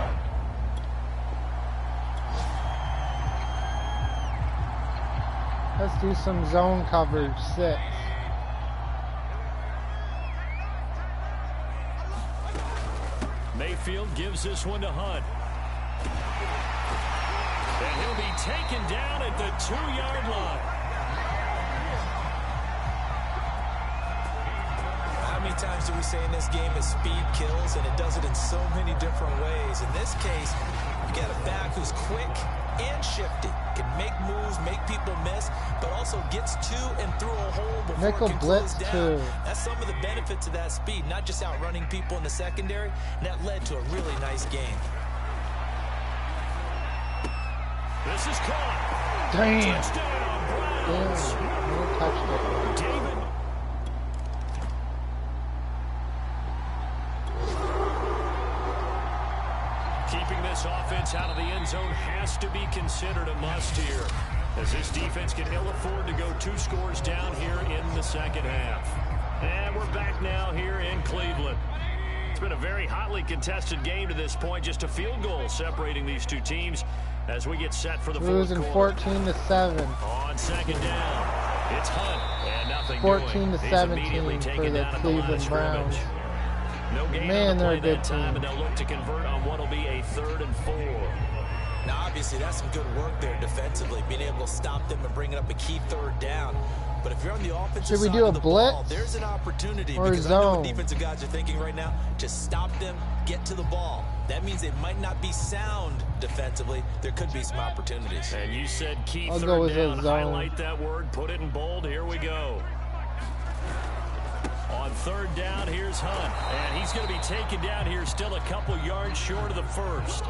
Let's do some zone coverage. 6.
Mayfield gives this one to Hunt. And he'll be taken down at the 2-yard line.
How many times do we say in this game that speed kills, and it does it in so many different ways? In this case, you got a back who's quick and shifty, can make moves, make people miss, but also gets to and through a hole before
Nickel
it can
blitz
close down.
too.
That's some of the benefits of that speed, not just outrunning people in the secondary, and that led to a really nice game.
This is caught.
Damn.
Touchdown, Browns.
No touchdown.
David. points out of the end zone has to be considered a must here, as this defense can ill afford to go 2 scores down here in the second half. And we're back now here in Cleveland. It's been a very hotly contested game to this point. Just a field goal separating these two teams as we get set for the fourth
Losing
quarter.
14-7.
On second down, it's Hunt, and nothing
14-17 for the Cleveland Browns.
No gain
Man,
on the
they're
play
a good
that time,
team.
and they'll look to convert on what will be a 3rd and 4.
Now, obviously, that's some good work there defensively, being able to stop them and bringing up a key 3rd down. But if you're on the offensive
Should we
side
do a
of the
blitz
ball, there's an opportunity
or
because I know
zone?
what defensive guys are thinking right now. Just stop them, get to the ball. That means it might not be sound defensively. There could be some opportunities.
And you said key
I'll go
3rd
with a
down.
zone.
Highlight that word, put it in bold. Here we go. On 3rd down, here's Hunt. And he's going to be taken down here, still a couple yards short of the first.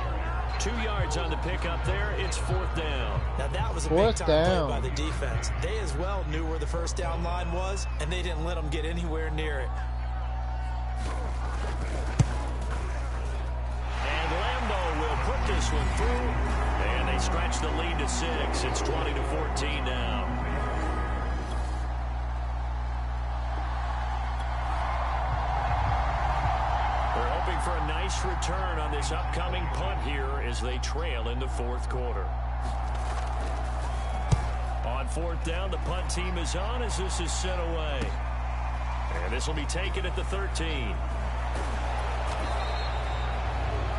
2 yards on the pickup there. It's 4th down.
Now that was a
Fourth
big-time
down.
play by the defense. They as well knew where the first down line was, and they didn't let them get anywhere near it.
And Lambeau will put this one through. And they stretch the lead to 6. It's 20-14 now. They're hoping for a nice return on this upcoming punt here as they trail in the 4th quarter. On 4th down, the punt team is on as this is sent away. And this will be taken at the 13.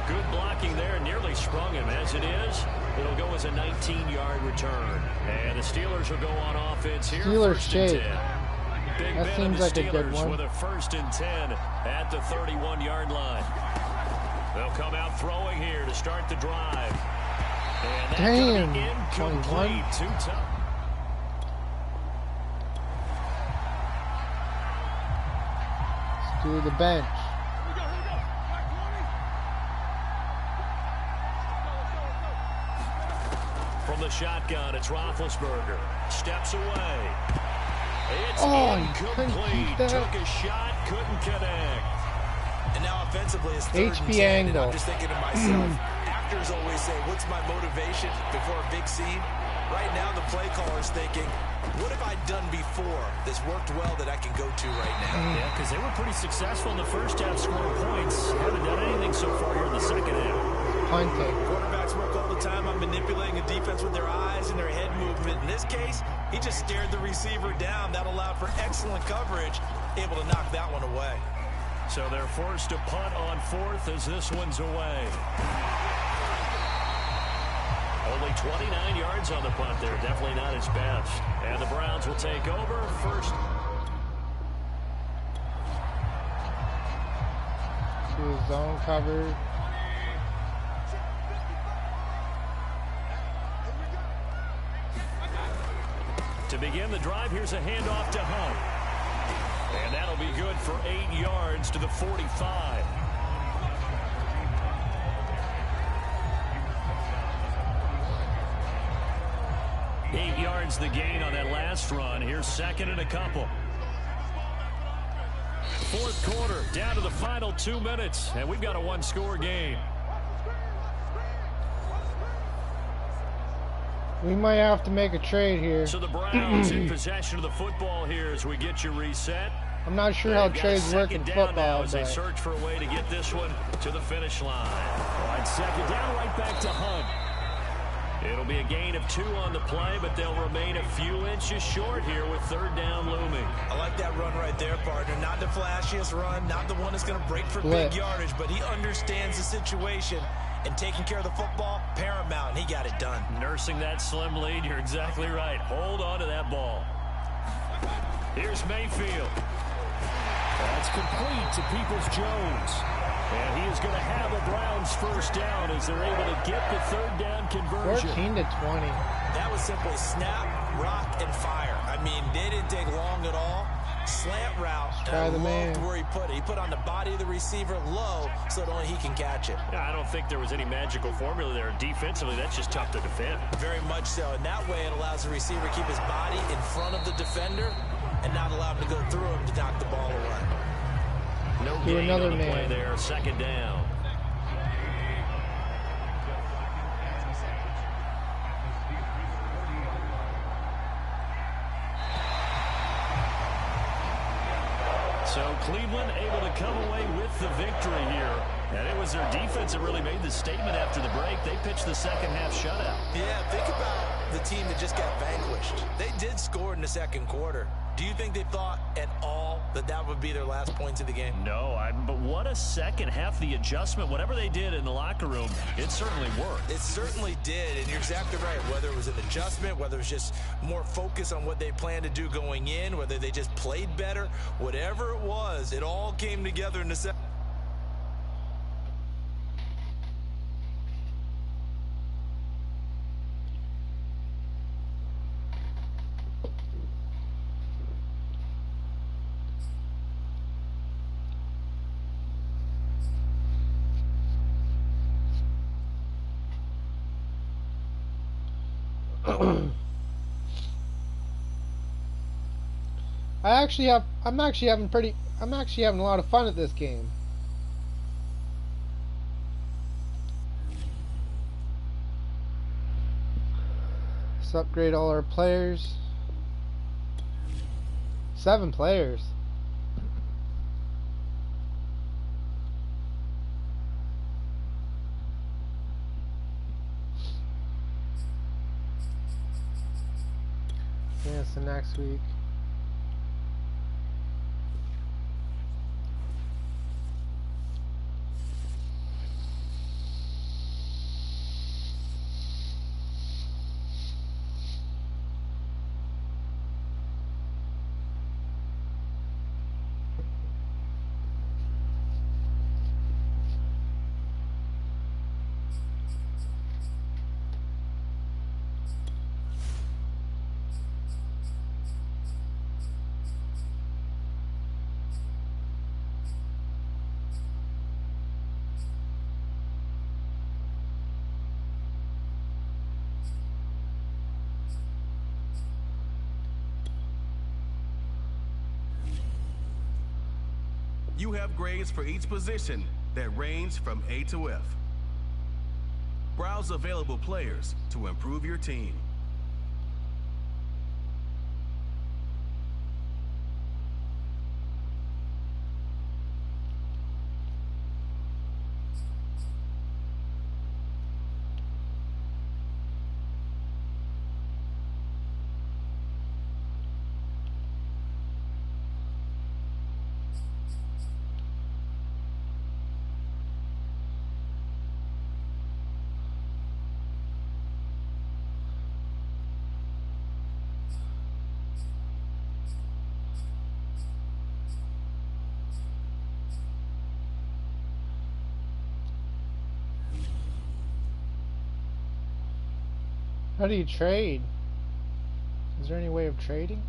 Good blocking there, nearly sprung him. As it is, it'll go as a 19-yard return. And the Steelers will go on offense here.
Steelers
1st and
shape.
10. Big
That
Ben
seems
and the
like a good
Steelers
one.
with a 1st and 10 at the 31-yard line. They'll come out throwing here to start the drive. And that's
Damn,
gonna be incomplete.
21.
Too tough.
Let's do the bench.
From the shotgun, it's Roethlisberger. Steps away. It's
Oh, you couldn't
incomplete.
keep that.
Took a shot, couldn't connect.
And now offensively, it's 3rd and
HB
10, and
angle.
I'm just thinking to myself, actors always say, what's my motivation before a big scene? Right now, the play caller's thinking, what have I done before that's worked well that I can go to right now?
Yeah, because they were pretty successful in the first half scoring points. Haven't done anything so far here in the second half.
Punting.
Quarterbacks work all the time on manipulating a defense with their eyes and their head movement. In this case, he just stared the receiver down. That allowed for excellent coverage, able to knock that one away.
So they're forced to punt on 4th as this one's away. Only 29 yards on the punt there. Definitely not his best. And the Browns will take over first.
Do zone cover.
To begin the drive, here's a handoff to Hunt. And that'll be good for 8 yards to the 45. Eight yards the gain on that last run. Here's 2nd and a couple. 4th quarter, down to the final 2 minutes, and we've got a 1-score game.
We might have to make a trade here.
So the Browns in possession of the football here as we get you reset.
I'm not sure how
They've got
trades work in
2nd down now
football,
as they
but
search for a way to get this one to the finish line. On 2nd down, right back to Hunt. It'll be a gain of 2 on the play, but they'll remain a few inches short here with 3rd down looming.
I like that run right there, partner. Not the flashiest run, not the one that's going to break for big yardage, but he understands the situation, and taking care of the football, paramount, and he got it done.
Nursing that slim lead, you're exactly right. Hold on to that ball. Here's Mayfield. That's complete to Peoples-Jones. And he is going to have a Browns 1st down as they're able to get the 3rd down conversion.
14-20.
That was simply snap, rock, and fire. I mean, they didn't take long at all. Slant route.
Try the
I
man.
loved where he put it. He put on the body of the receiver low so that only he can catch it.
Yeah, I don't think there was any magical formula there. Defensively, that's just tough to defend.
Very much so. And that way it allows the receiver to keep his body in front of the defender and not allow him to go through him to knock the ball away.
No
Do
gain
another
on the play
man.
there. 2nd down. So Cleveland able to come away with the victory here. And it was their defense that really made the statement after the break. They pitched the second half shutout.
Yeah, think about the team that just got vanquished. They did score in the second quarter. Do you think they thought at all that that would be their last points of the game?
No, but what a second half. The adjustment, whatever they did in the locker room, it certainly worked.
It certainly did, and you're exactly right. Whether it was an adjustment, whether it was just more focus on what they planned to do going in, whether they just played better, whatever it was, it all came together in the second.
I'm actually having a lot of fun at this game. Let's upgrade all our players. 7 players. Yeah, so next week.
You have grades for each position that range from A to F. Browse available players to improve your team.
How do you trade? Is there any way of trading?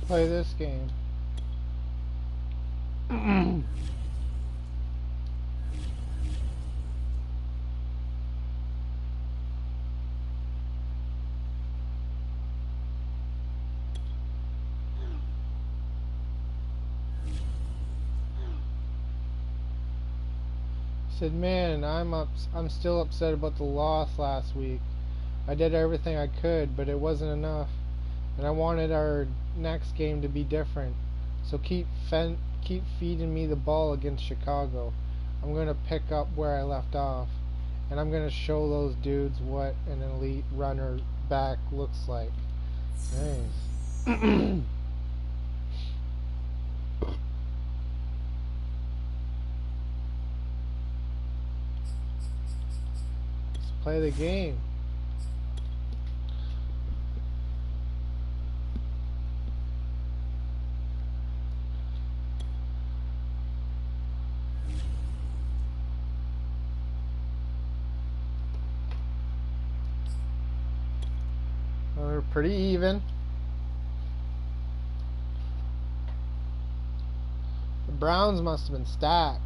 Play this game. Said, man, I'm still upset about the loss last week. I did everything I could, but it wasn't enough. And I wanted our next game to be different. So keep feeding me the ball against Chicago. I'm going to pick up where I left off. And I'm going to show those dudes what an elite runner back looks like. Nice. Let's play the game. We're pretty even. The Browns must have been stacked.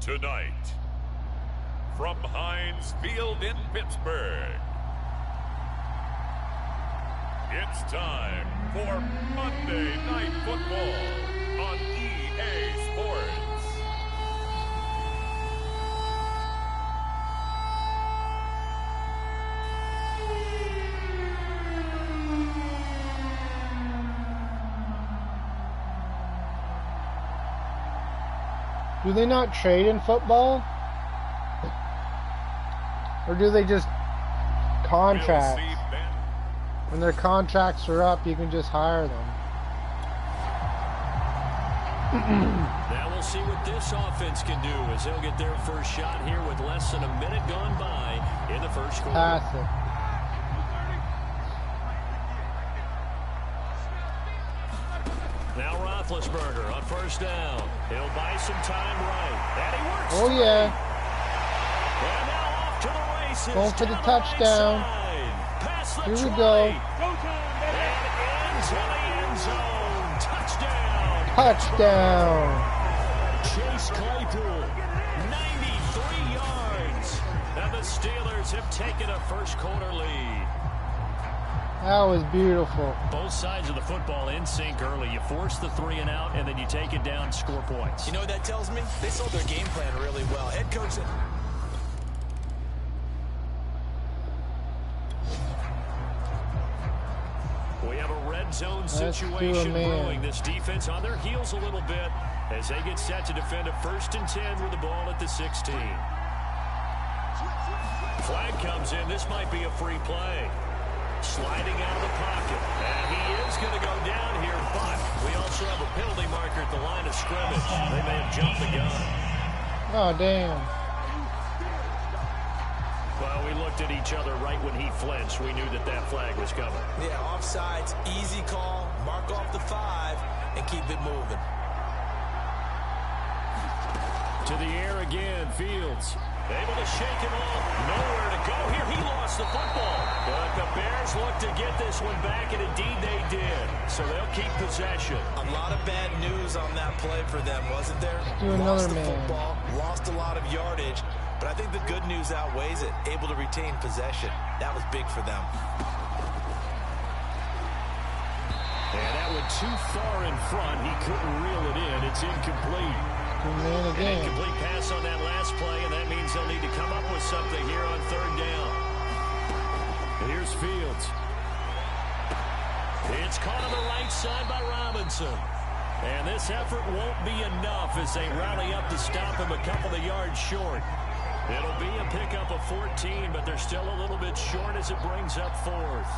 Tonight, from Heinz Field in Pittsburgh, it's time for Monday Night Football on EA Sports.
Do they not trade in football? Or do they just contract? When their contracts are up, you can just hire them.
Now we'll see what this offense can do as they'll get their first shot here with less than a minute gone by in the first quarter.
Pass it.
Now Roethlisberger on first down. He'll buy some time right. And he works.
Oh yeah.
And now off to the races.
Going for the
down
touchdown.
right Pass the
Here we
20.
go.
And into the end zone. Touchdown.
Touchdown.
Chase Claypool, 93 yards. And the Steelers have taken a first quarter lead.
That was beautiful.
Both sides of the football in sync early. You force the 3 and out, and then you take it down, score points.
You know what that tells me? They sold their game plan really well. Head coach.
We have a red zone situation brewing. This defense on their heels a little bit as they get set to defend a 1st and 10 with the ball at the 16. Flag comes in. This might be a free play. Sliding out of the pocket. And he is going to go down here, but we also have a penalty marker at the line of scrimmage. They may have jumped the gun.
Oh, damn.
Well, we looked at each other right when he flinched. We knew that that flag was coming.
Yeah, offsides, easy call. Mark off the 5 and keep it moving.
To the air again, Fields. Able to shake him off. Nowhere to go here. He lost the football. But the Bears look to get this one back, and indeed they did. So they'll keep possession.
A lot of bad news on that play for them, wasn't there?
Do another
lost the
man.
football, lost a lot of yardage, but I think the good news outweighs it. Able to retain possession. That was big for them.
And that went too far in front. He couldn't reel it in. It's incomplete.
Man
An
again.
incomplete pass on that last play, and that means they'll need to come up with something here on 3rd down. And here's Fields. It's caught on the right side by Robinson. And this effort won't be enough as they rally up to stop him a couple of yards short. It'll be a pickup of 14, but they're still a little bit short as it brings up 4th.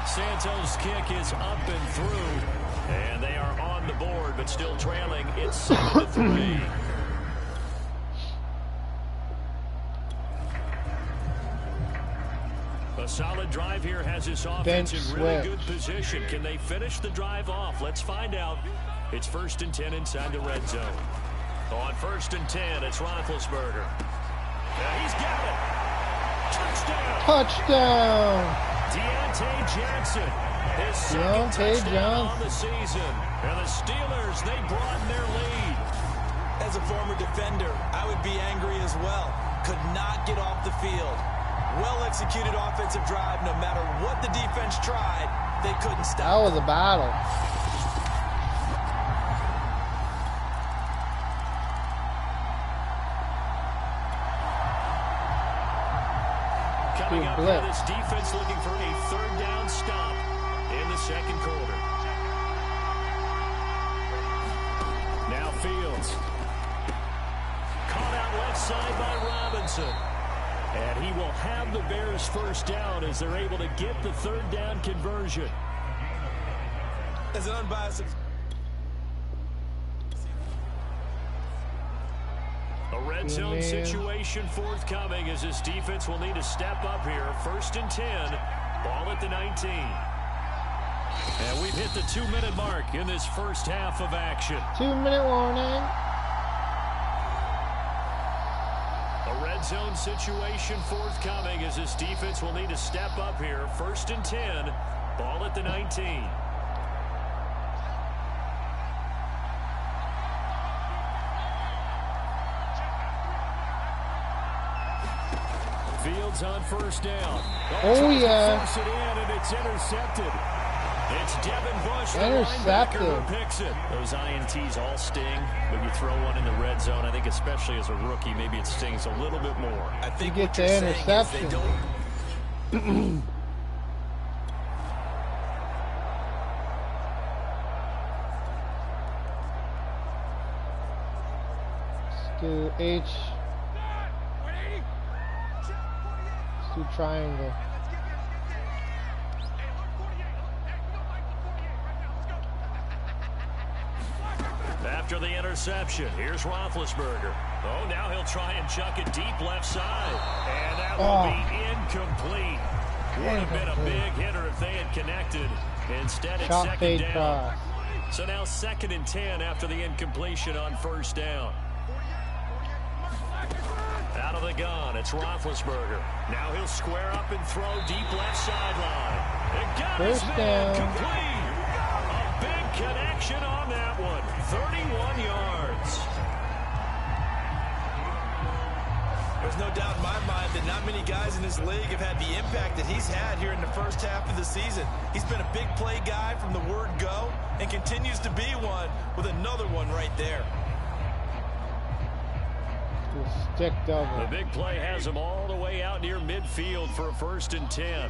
Santos' kick is up and through, and they are on the board, but still trailing. It's 7-3. A solid drive here has this offense in really good position. Can they finish the drive off? Let's find out. It's 1st and 10 inside the red zone. On 1st and 10, it's Roethlisberger. Yeah, he's got it. Touchdown.
Touchdown.
Deontay Johnson, his second touchdown on the season. And the Steelers, they broaden their lead.
As a former defender, I would be angry as well. Could not get off the field. Well-executed offensive drive. No matter what the defense tried, they couldn't stop.
That was a battle.
Coming up here, this defense looking for a third down stop in the second quarter. Now Fields. Caught out left side by Robinson. And he will have the Bears first down as they're able to get the third down conversion.
As an unbiased...
A red zone situation forthcoming as this defense will need to step up here. 1st and 10. Ball at the 19. And we've hit the 2-minute mark in this first half of action.
2-minute warning.
A red zone situation forthcoming as this defense will need to step up here. 1st and 10. Ball at the 19. Fields on first down.
Oh, yeah.
Force it in, and it's intercepted. It's Devin Bush, the
Intercepted.
linebacker, who picks it. Those INTs all sting, but you throw one in the red zone. I think especially as a rookie, maybe it stings a little bit more.
I think
You
what
get
you're
the
saying is they
interception.
don't...
Let's do H. Let's do triangle.
After the interception, here's Roethlisberger. Oh, now he'll try and chuck it deep left side. And that will be incomplete. Would have been a big hitter if they had connected. Instead, it's
Chop
second
fade
down.
cross.
So now 2nd and 10 after the incompletion on first down. Out of the gun, it's Roethlisberger. Now he'll square up and throw deep left sideline. It got
First
his
down.
man complete. A big connection on that one. 31 yards.
There's no doubt in my mind that not many guys in this league have had the impact that he's had here in the first half of the season. He's been a big play guy from the word go and continues to be one with another one right there.
Stick double.
The big play has him all the way out near midfield for a 1st and 10.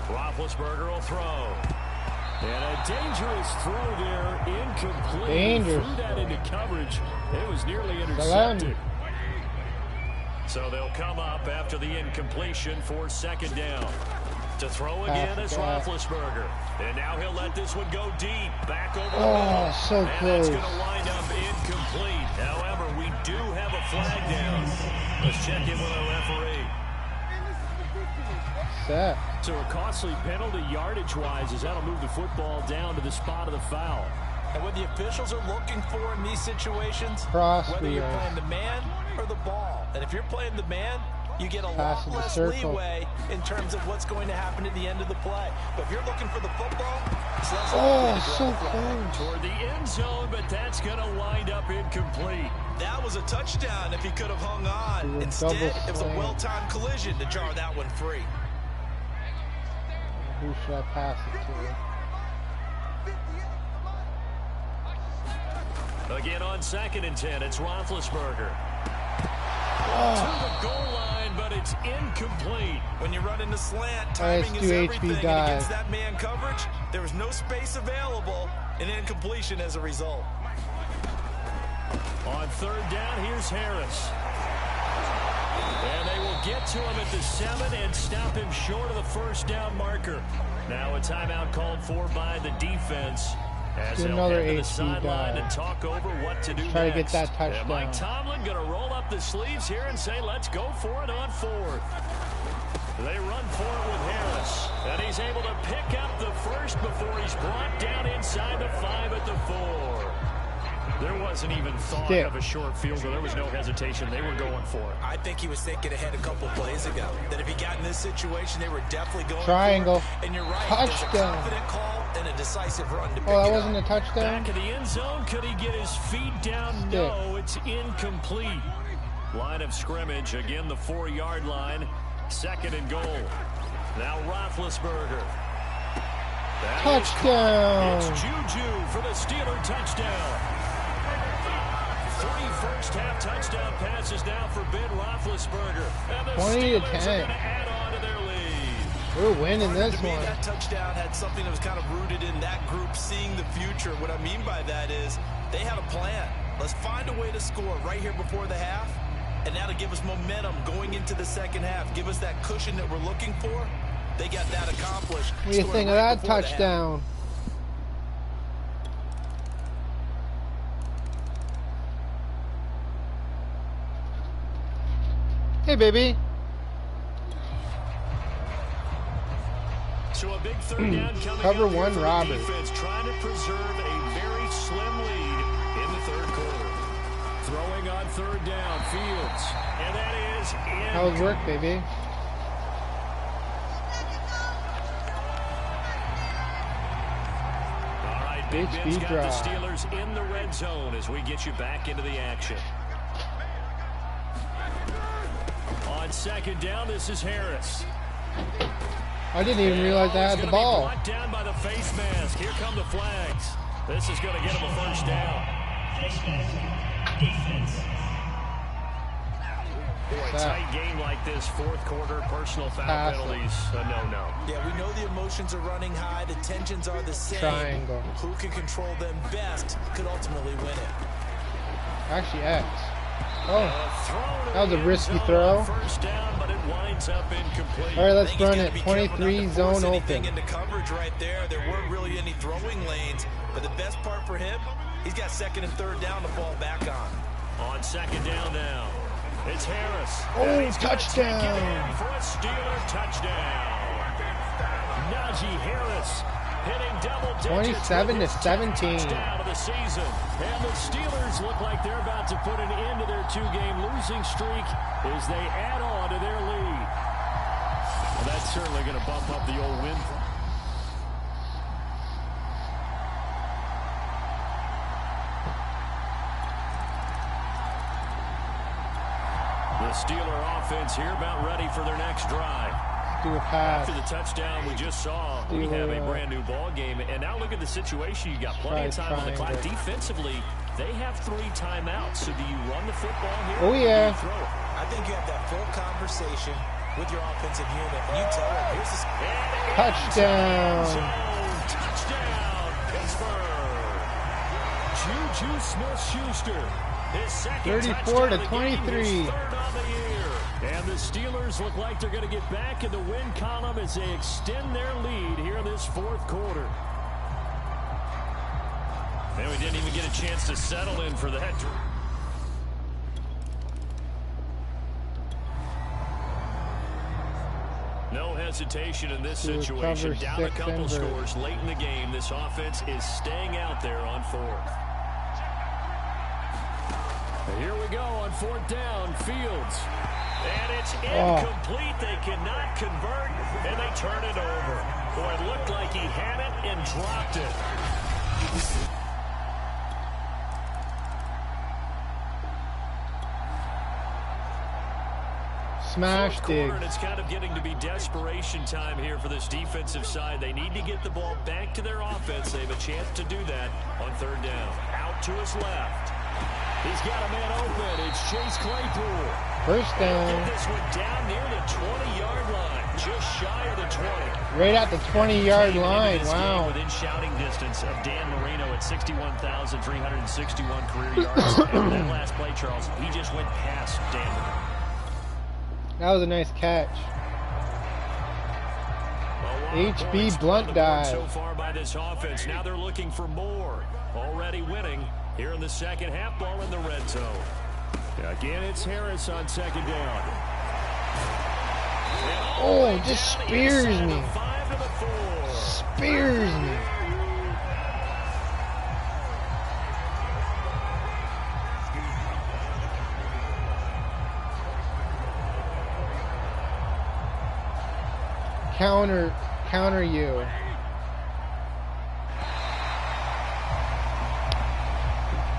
Roethlisberger will throw. And a dangerous throw there, incomplete.
Dangerous.
Threw that into coverage. It was nearly intercepted. So they'll come up after the incompletion for 2nd down. To throw again is Roethlisberger. And now he'll let this one go deep. Back over the middle.
So
and
close.
that's going to wind up incomplete. However, we do have a flag down. Let's check in with our referee.
Set.
So a costly penalty yardage-wise as that'll move the football down to the spot of the foul.
And what the officials are looking for in these situations,
Cross
whether you're
field.
playing the man or the ball. And if you're playing the man, you get a
Pass
lot
in the
less
circle.
leeway in terms of what's going to happen at the end of the play. But if you're looking for the football, it's less likely to
So
draw the flag.
close.
Toward the end zone, but that's going to wind up incomplete.
That was a touchdown if he could have hung on. Instead, it was a well-timed collision to jar that one free.
Who should I pass it to?
Again on 2nd and 10, it's Roethlisberger.
Oh.
To the goal line, but it's incomplete.
When you run into slant,
Alright,
timing
let's
is
do
everything.
HB
And
dive.
against that man coverage, there was no space available, and incompletion as a result.
On 3rd down, here's Harris. And they will get to him at the 7 and stop him short of the 1st down marker. Now a timeout called for by the defense. As
do
they'll
another
head to the
HB
sideline
dive.
and talk over what to do
Try to
next.
get that touchdown.
And Mike Tomlin going to roll up the sleeves here and say, let's go for it on 4th. They run for it with Harris. And he's able to pick up the first before he's brought down inside the 5 at the 4. There wasn't even thought of a short field goal. There was no hesitation. They were going for it.
I think he was thinking ahead a couple plays ago. That if he got in this situation, they were definitely going
Triangle.
for it. And you're right.
Touchdown.
There's a confident call and a decisive run to pick
Oh, that
it
wasn't
up.
a touchdown?
Back in the end zone. Could he get his feet down? No, it's incomplete. Line of scrimmage. Again, the 4-yard line. 2nd and goal. Now Roethlisberger.
Touchdown.
It's Juju for the Steeler touchdown. 3 first-half touchdown passes now for Ben Roethlisberger. And the
20 to
Steelers
10.
are going to add on to their lead.
We're winning this
To me,
one.
that touchdown had something that was kind of rooted in that group seeing the future. What I mean by that is they had a plan. Let's find a way to score right here before the half, and that'll give us momentum going into the second half. Give us that cushion that we're looking for. They got that accomplished.
What do you think of that touchdown? Hey, baby.
So a big third down coming
Cover
up here
one,
for the
Robert.
defense, trying to preserve a very slim lead in the third quarter. Throwing on third down, Fields. And that is in.
How's work, baby?
All right, Big
HB
Ben's got the
drive.
Steelers in the red zone as we get you back into the action. On second down, this is Harris.
I didn't even realize I had the ball.
Brought down by the face mask. Here come the flags. This is going to get him a first down. Boy, tight game like this, fourth quarter, personal foul penalties, no.
Yeah, we know the emotions are running high. The tensions are the same.
Triangle.
Who can control them best could ultimately win it.
Actually, X. Oh, that was a risky throw.
First down, but it winds up incomplete.
All right, let's run it. 23 zone open.
Into coverage right there. There weren't really any throwing lanes, but the best part for him, he's got second and third down to fall back on.
On second down now, it's Harris.
Oh, touchdown!
For a Steeler touchdown. Najee Harris hitting double digits.
27 to 17.
Touchdown of the season. And the Steelers look like they're about to put an end to their 2-game losing streak as they add on to their lead. Well, that's certainly going to bump up the old win. The Steeler offense here about ready for their next drive.
Do a pass.
After the touchdown we just saw, we have a brand new ball game. And now look at the situation. You got plenty of time on the clock. Defensively, they have 3 timeouts. So do you run the football here?
Oh, yeah.
Or do you throw it?
I think you have that full conversation with your offensive unit, and you tell them, here's the
Touchdown.
Touchdown, Pittsburgh. Juju Smith-Schuster. His second
34 to
touchdown of the game,
23.
his third on the year. And the Steelers look like they're going to get back in the win column as they extend their lead here in this fourth quarter. And we didn't even get a chance to settle in for that. No hesitation in this situation. Down a couple scores late in the game. This offense is staying out there on fourth. Here we go on fourth down. Fields. And it's incomplete. They cannot convert, and they turn it over. Boy, it looked like he had it and dropped it.
Smash dig.
And it's kind of getting to be desperation time here for this defensive side. They need to get the ball back to their offense. They have a chance to do that on third down. Out to his left. He's got a man open. It's Chase Claypool.
First down.
Get this one down near the 20-yard line. Just shy of the 20.
Right at the 20-yard line. Wow.
Within shouting distance of Dan Marino at 61,361 career yards. After that last play, Charles, he just went past Dan Marino.
That was a nice catch. HB blunt dive.
So far by this offense. Now they're looking for more. Already winning here in the second half. Ball in the red zone. Again, it's Harris on second down.
Oh, just spears me. Spears me. Counter you.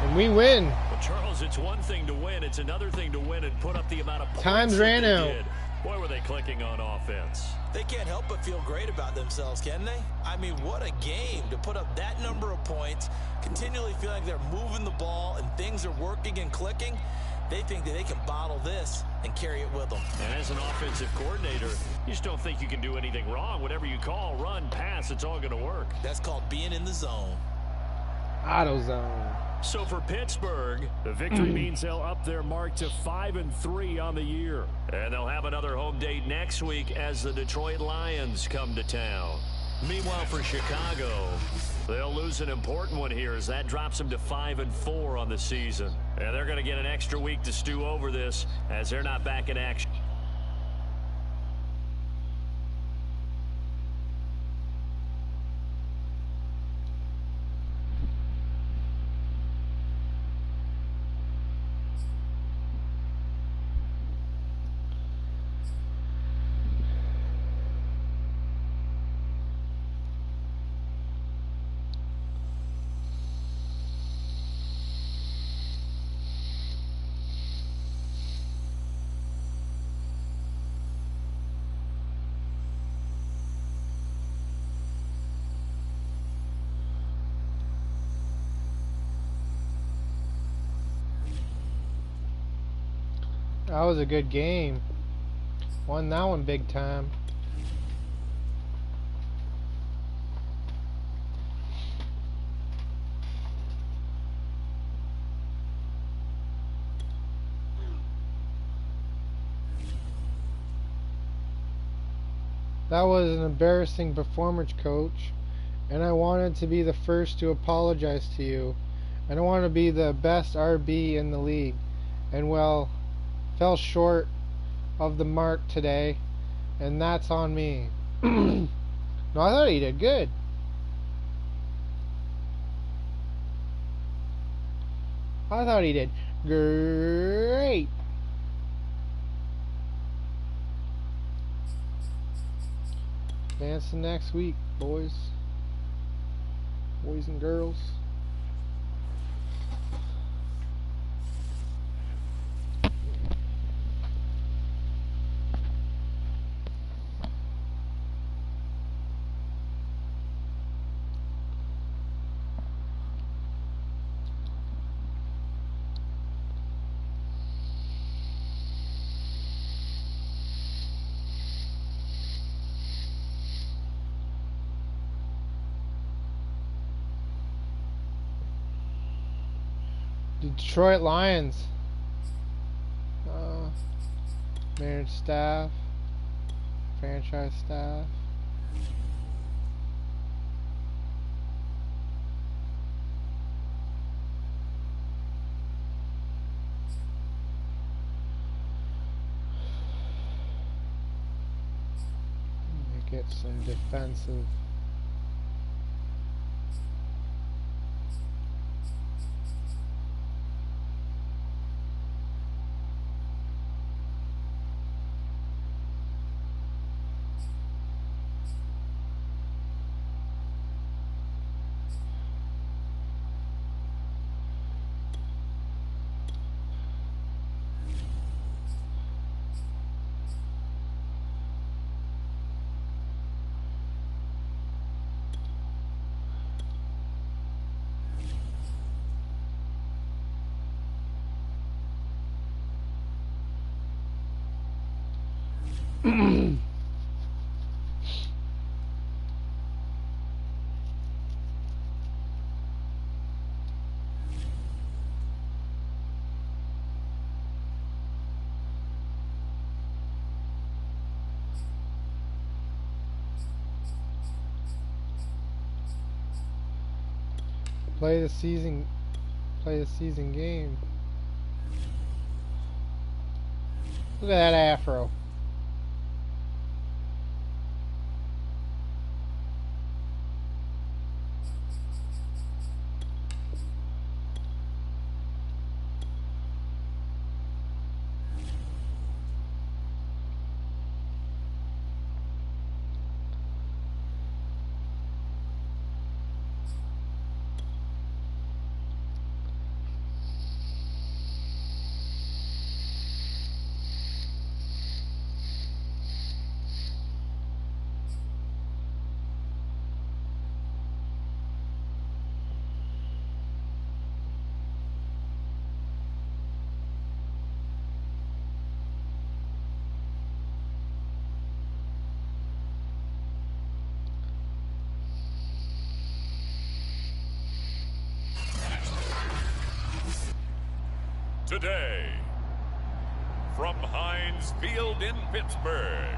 And we win.
Well, Charles, it's one thing to win. It's another thing to win and put up the amount of points
Times ran out.
Boy, were they clicking on offense.
They can't help but feel great about themselves, can they? I mean, what a game to put up that number of points, continually feeling like they're moving the ball and things are working and clicking. They think that they can bottle this and carry it with them.
And as an offensive coordinator, you just don't think you can do anything wrong. Whatever you call, run, pass, it's all going to work.
That's called being in the zone.
Auto zone.
So for Pittsburgh, the victory means they'll up their mark to 5-3 on the year. And they'll have another home date next week as the Detroit Lions come to town. Meanwhile, for Chicago, they'll lose an important one here as that drops them to 5-4 on the season. And they're going to get an extra week to stew over this as they're not back in action.
That was a good game. Won that one big time. That was an embarrassing performance, Coach, and I wanted to be the first to apologize to you. And I want to be the best RB in the league. And well, fell short of the mark today, and that's on me. No, I thought he did good. I thought he did great. Advance to next week, boys and girls. Detroit Lions. Managed staff. Franchise staff. Get some defensive. Play the season game. Look at that afro.
today. From Heinz Field in Pittsburgh,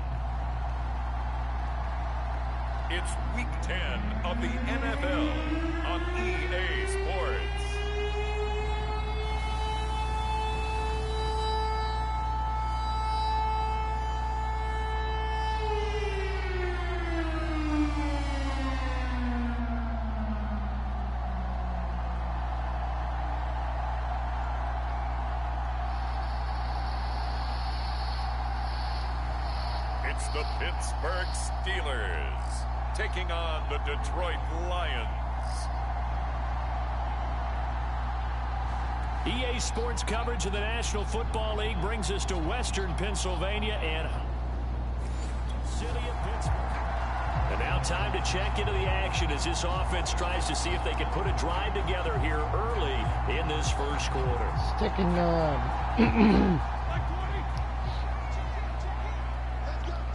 it's Week 10 of the NFL on EA Sports. It's the Pittsburgh Steelers taking on the Detroit Lions.
EA Sports coverage of the National Football League brings us to Western Pennsylvania and City of Pittsburgh. And now time to check into the action as this offense tries to see if they can put a drive together here early in this first quarter.
Sticking on.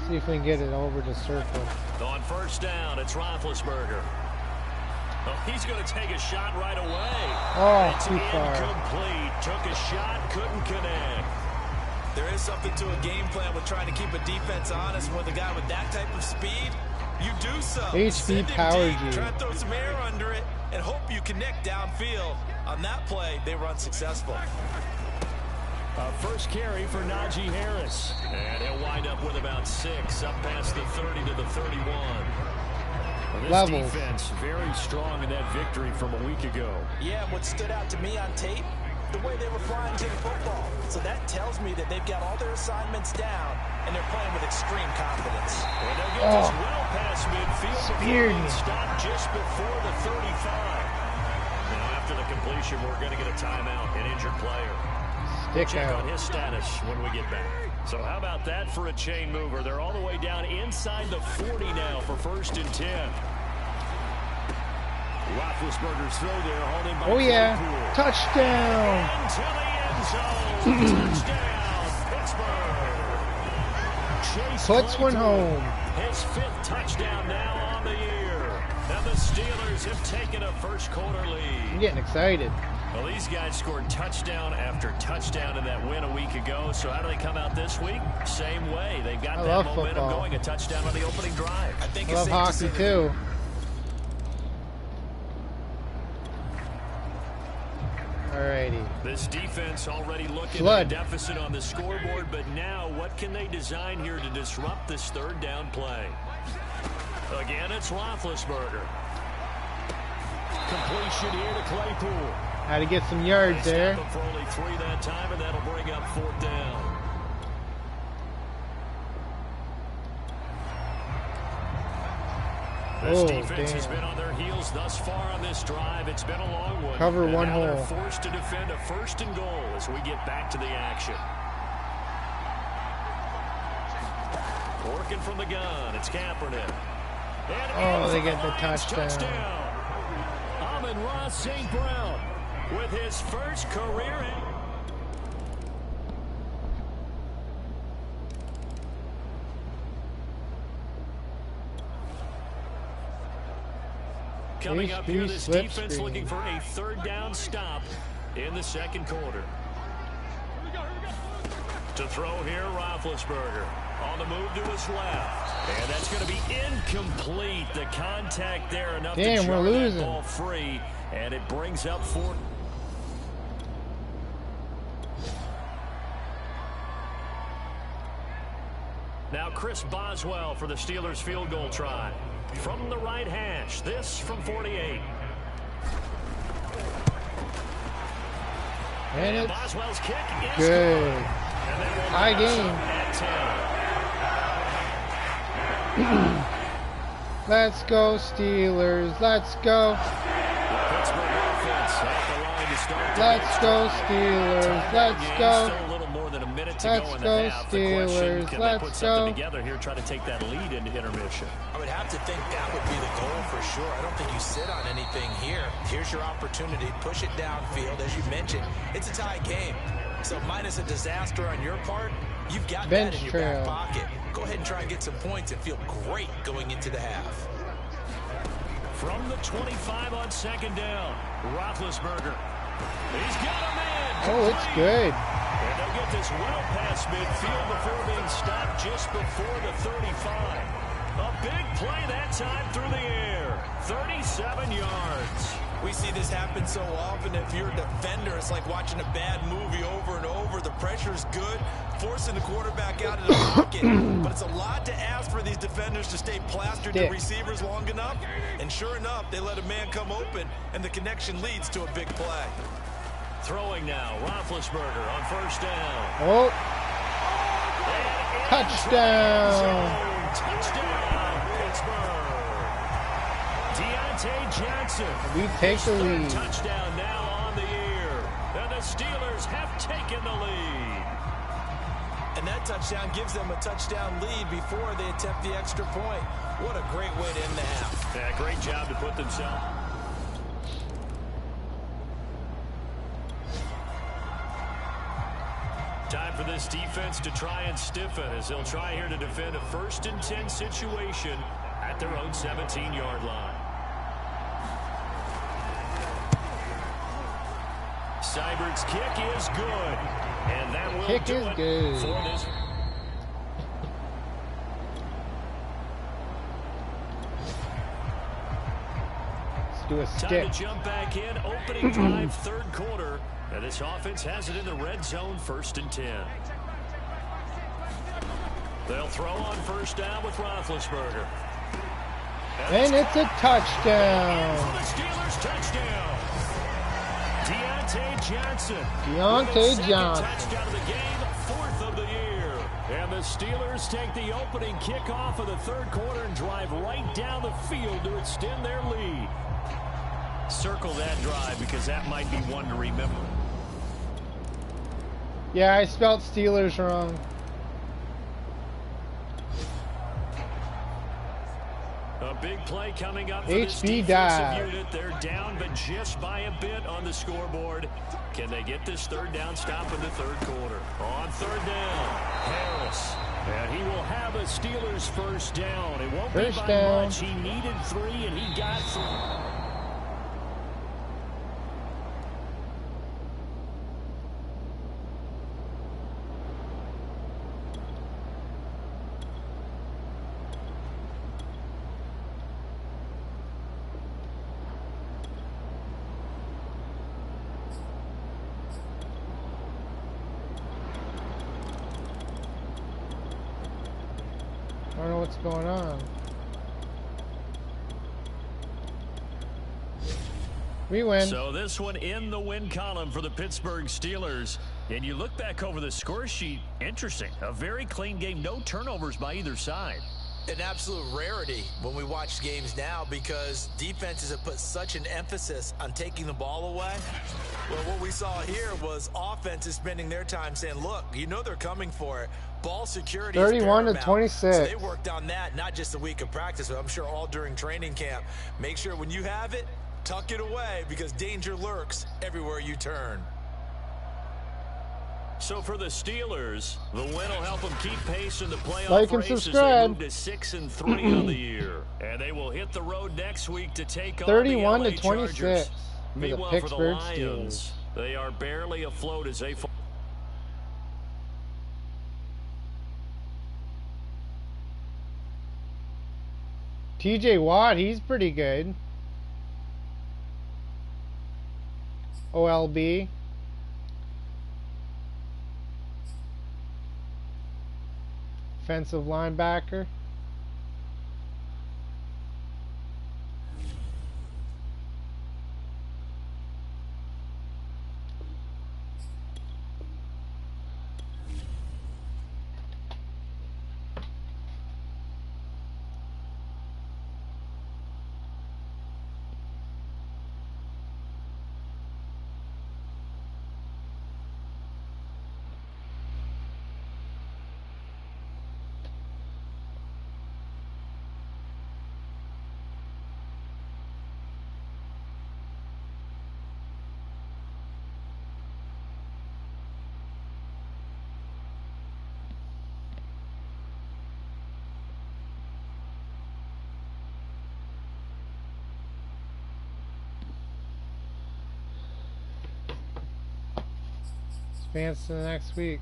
See if we can get it over the circle.
On first down, it's Roethlisberger. Oh, he's going to take a shot right away.
Oh,
it's
too far.
Incomplete. Took a shot, couldn't connect.
There is something to a game plan with trying to keep a defense honest. With a guy with that type of speed, you do so.
HB powered you.
Try to throw some air under it and hope you connect downfield. On that play, they were unsuccessful.
First carry for Najee Harris. And he'll wind up with about 6, up past the 30 to the 31. Well, this defense very strong in that victory from a week ago.
Yeah, what stood out to me on tape, the way they were flying to the football. So that tells me that they've got all their assignments down, and they're playing with extreme confidence.
And they'll get this well past midfield before they stop just before the 35. Now, after the completion, we're going to get a timeout, an injured player. Check on his status when we get back. So how about that for a chain mover? They're all the way down inside the 40 now for 1st and 10. Roethlisberger's throw there, hauled in by
Claypool. Touchdown!
Into the end zone. Touchdown, Pittsburgh. Chase
Puts
Claypool,
one home.
His 5th touchdown now on the year. And the Steelers have taken a first quarter lead.
I'm getting excited.
Well, these guys scored touchdown after touchdown in that win a week ago. So how do they come out this week? Same way. They've got that momentum football going, a touchdown on the opening drive.
I love hockey too. Alrighty.
This defense already looking at a deficit on the scoreboard, but now what can they design here to disrupt this 3rd down play? Again, it's Roethlisberger. Completion here to Claypool.
Had to get some yards there.
For only 3 that time, and that'll bring up 4th down. This defense has been on their heels thus far on this drive. It's been a long one.
Cover
and
one
now
hole.
They're forced to defend a 1st and goal as we get back to the action. Working from the gun, it's Kaepernick.
And they get the touchdown.
Amon-Ra St. Brown with his first career hit. Coming up here, this defense looking for a 3rd down stop in the 2nd quarter. To throw here, Roethlisberger on the move to his left. And that's going to be incomplete. The contact there enough to jar that ball free. And it brings up 4. Now Chris Boswell for the Steelers field goal try. From the right hash, this from 48.
And
Boswell's kick is
good. High game. Let's go Steelers. Let's go. Let's go Steelers. Let's go. Let's go Steelers. Let's go.
Together here, try to take that lead into intermission.
I would have to think that would be the goal for sure. I don't think you sit on anything here. Here's your opportunity. Push it downfield. As you mentioned, it's a tie game. So minus a disaster on your part, you've got that in your back pocket. Go ahead and try and get some points and feel great going into the half.
From the 25 on 2nd down, Roethlisberger. He's got a man.
Oh, it's good.
And they'll get this well past midfield before being stopped just before the 35. A big play that time through the air. 37 yards.
We see this happen so often. If you're a defender, it's like watching a bad movie over and over. The pressure's good, forcing the quarterback out of the pocket. But it's a lot to ask for these defenders to stay plastered to receivers long enough. And sure enough, they let a man come open, and the connection leads to a big play.
Throwing now, Roethlisberger on first down.
Oh. Touchdown.
Touchdown, Pittsburgh. Deontay Johnson.
We take the lead.
Touchdown now on the year. And the Steelers have taken the lead.
And that touchdown gives them a touchdown lead before they attempt the extra point. What a great way to end the half.
Yeah, great job to put themselves. Time for this defense to try and stiffen as they'll try here to defend a 1st and 10 situation at their own 17-yard line. Seibert's kick is good. And that will
kick
do
is
it
good.
for this.
Let's do a stick.
Time to jump back in. Opening drive, 3rd quarter. And this offense has it in the red zone, 1st and 10. They'll throw on first down with Roethlisberger.
And it's a touchdown.
For the Steelers touchdown. Deontay Johnson.
Deontay Johnson.
Touchdown of the game, 4th of the year. And the Steelers take the opening kickoff of the 3rd quarter and drive right down the field to extend their lead. Circle that drive because that might be one to remember.
Yeah, I spelled Steelers wrong.
A big play coming up for this
HB
defensive
dive.
unit. They're down, but just by a bit on the scoreboard. Can they get this 3rd down stop in the 3rd quarter? On 3rd down, Harris. And he will have a Steelers 1st down. It won't be by much. He needed 3, and he got 3.
I don't know what's going on. We win.
So this one in the win column for the Pittsburgh Steelers. And you look back over the score sheet, interesting. A very clean game, no turnovers by either side.
An absolute rarity when we watch games now because defenses have put such an emphasis on taking the ball away. Well, what we saw here was offenses spending their time saying, look, you know they're coming for it. Ball security
31 to
is paramount.
26.
So they worked on that, not just a week of practice, but I'm sure all during training camp. Make sure when you have it, tuck it away because danger lurks everywhere you turn.
So for the Steelers, the win will help them keep pace in the playoff
like and
race as they
subscribe.
move to 6-3 on the year. And they will hit the road next week to take on
31
the
to
LA
26
Chargers.
for the
Meanwhile, for the
Pittsburgh
Lions,
Steelers.
they are barely afloat as they fall.
TJ Watt, he's pretty good. OLB. Offensive linebacker. advance to the next week.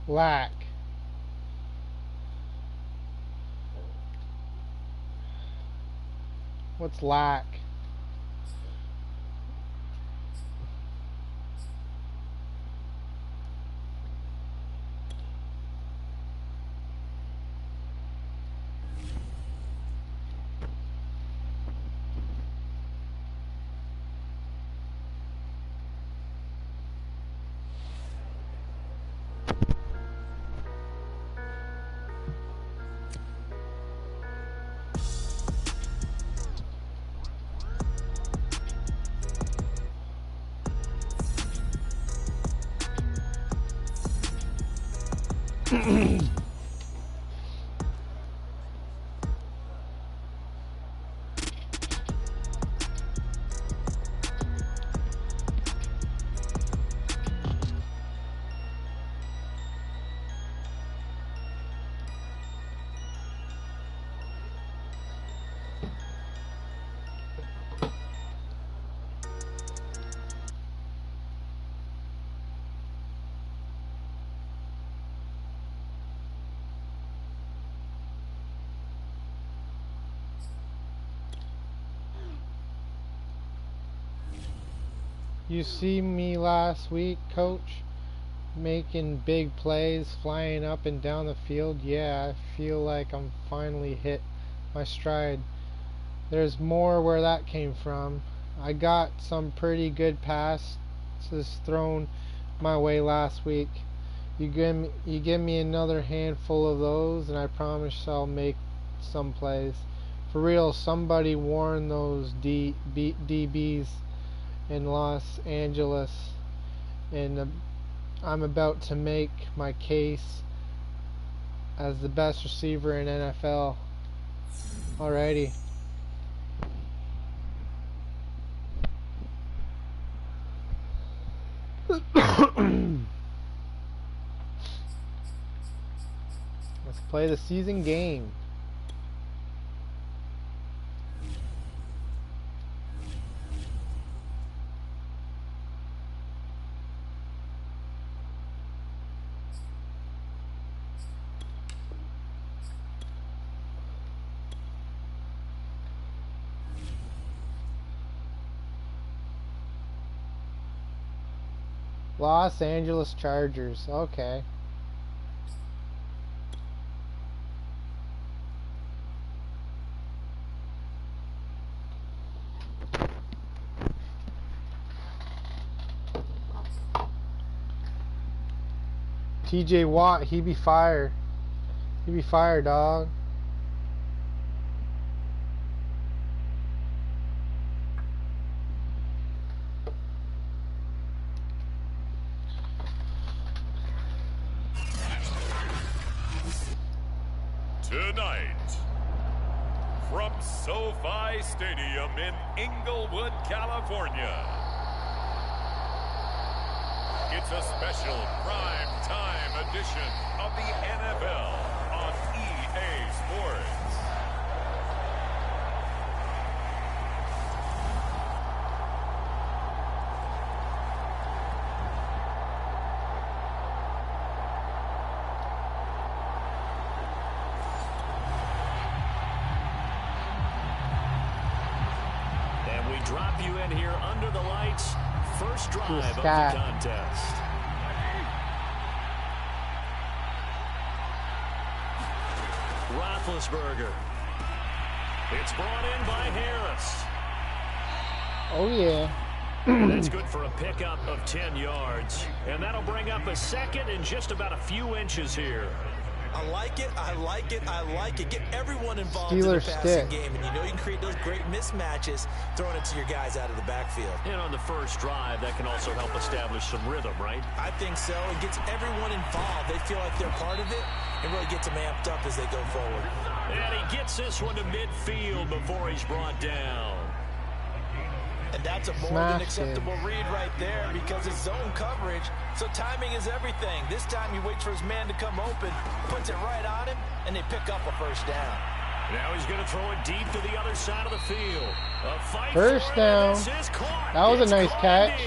Lack. What's lack? You see me last week, coach, making big plays, flying up and down the field. Yeah, I feel like I'm finally hit my stride. There's more where that came from. I got some pretty good passes thrown my way last week. You give me another handful of those, and I promise I'll make some plays. For real, somebody warn those DBs in Los Angeles, and I'm about to make my case as the best receiver in NFL. Alrighty. Let's play the season game. Los Angeles Chargers. Okay. TJ Watt, he be fired. He be fired, dog.
Tonight, from SoFi Stadium in Inglewood, California, it's a special prime time edition of the NFL on EA Sports.
Drop you in here under the lights. First drive of the contest. Roethlisberger. It's brought in by Harris.
Oh, yeah.
That's good for a pickup of 10 yards. And that'll bring up a second in just about a few inches here.
I like it, I like it, I like it. Get everyone involved in
Steelers
the passing game, and you know you can create those great mismatches throwing it to your guys out of the backfield.
And on the first drive, that can also help establish some rhythm, right?
I think so. It gets everyone involved. They feel like they're part of it and really gets them amped up as they go forward.
And he gets this one to midfield before he's brought down.
And that's a more than acceptable read right there because it's zone coverage, so timing is everything. This time he waits for his man to come open, puts it right on him, and they pick up a first down.
Now he's going to throw it deep to the other side of the field. A fight
first down. That was a nice catch.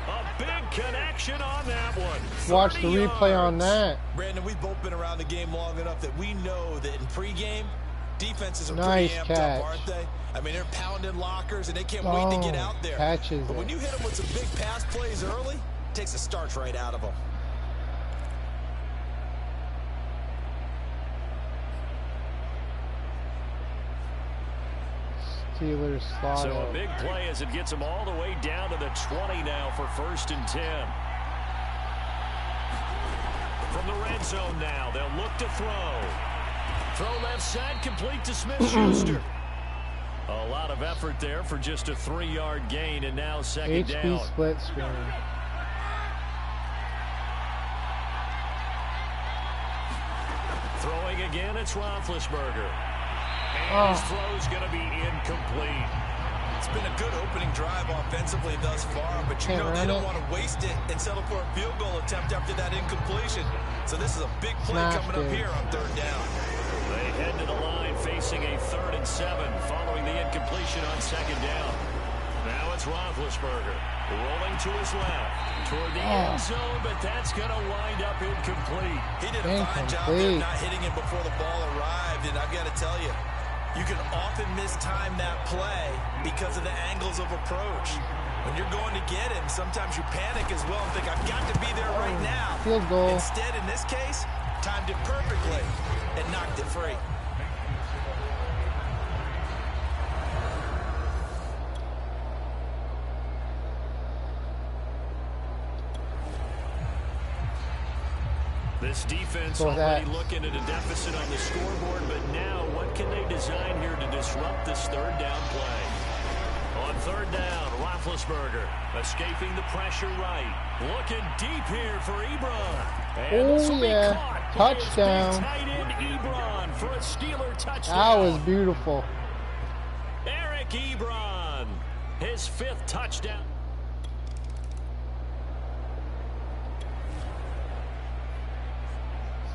A big connection on that one.
Watch the replay on that.
Brandon, we've both been around the game long enough that we know that in pregame, defenses are
nice
pretty amped
catch.
up, aren't they? I mean, they're pounding lockers, and they can't wait to get out there.
Catches
but when you hit them with some big pass plays early, it takes the starch right out of them.
Steelers slaughter.
So a big play as it gets them all the way down to the 20 now for 1st and 10. From the red zone now, they'll look to throw. Throw left side, complete to Smith-Schuster. A lot of effort there for just a 3-yard gain, and now second down.
HP split screen.
Throwing again, it's Roethlisberger. And his throw's going to be incomplete.
It's been a good opening drive offensively thus far, but you know they don't want to waste it and settle for a field goal attempt after that incompletion. So this is a big play coming up here on 3rd down.
They head to the line facing a 3rd and 7 following the incompletion on 2nd down. Now it's Roethlisberger rolling to his left toward the end zone, but that's going to wind up incomplete.
He did a fine job there not hitting him before the ball arrived, and I've got to tell you, you can often mistime that play because of the angles of approach. When you're going to get him, sometimes you panic as well and think, I've got to be there right now.
Field goal.
Instead, in this case, timed it perfectly and knocked it free.
This defense already looking at a deficit on the scoreboard, but now what can they design here to disrupt this 3rd down play? On 3rd down, Roethlisberger escaping the pressure right. Looking deep here for Ebron. And this will be caught.
Touchdown.
Tight end Ebron for a Steeler touchdown.
That was beautiful.
Eric Ebron, his 5th touchdown.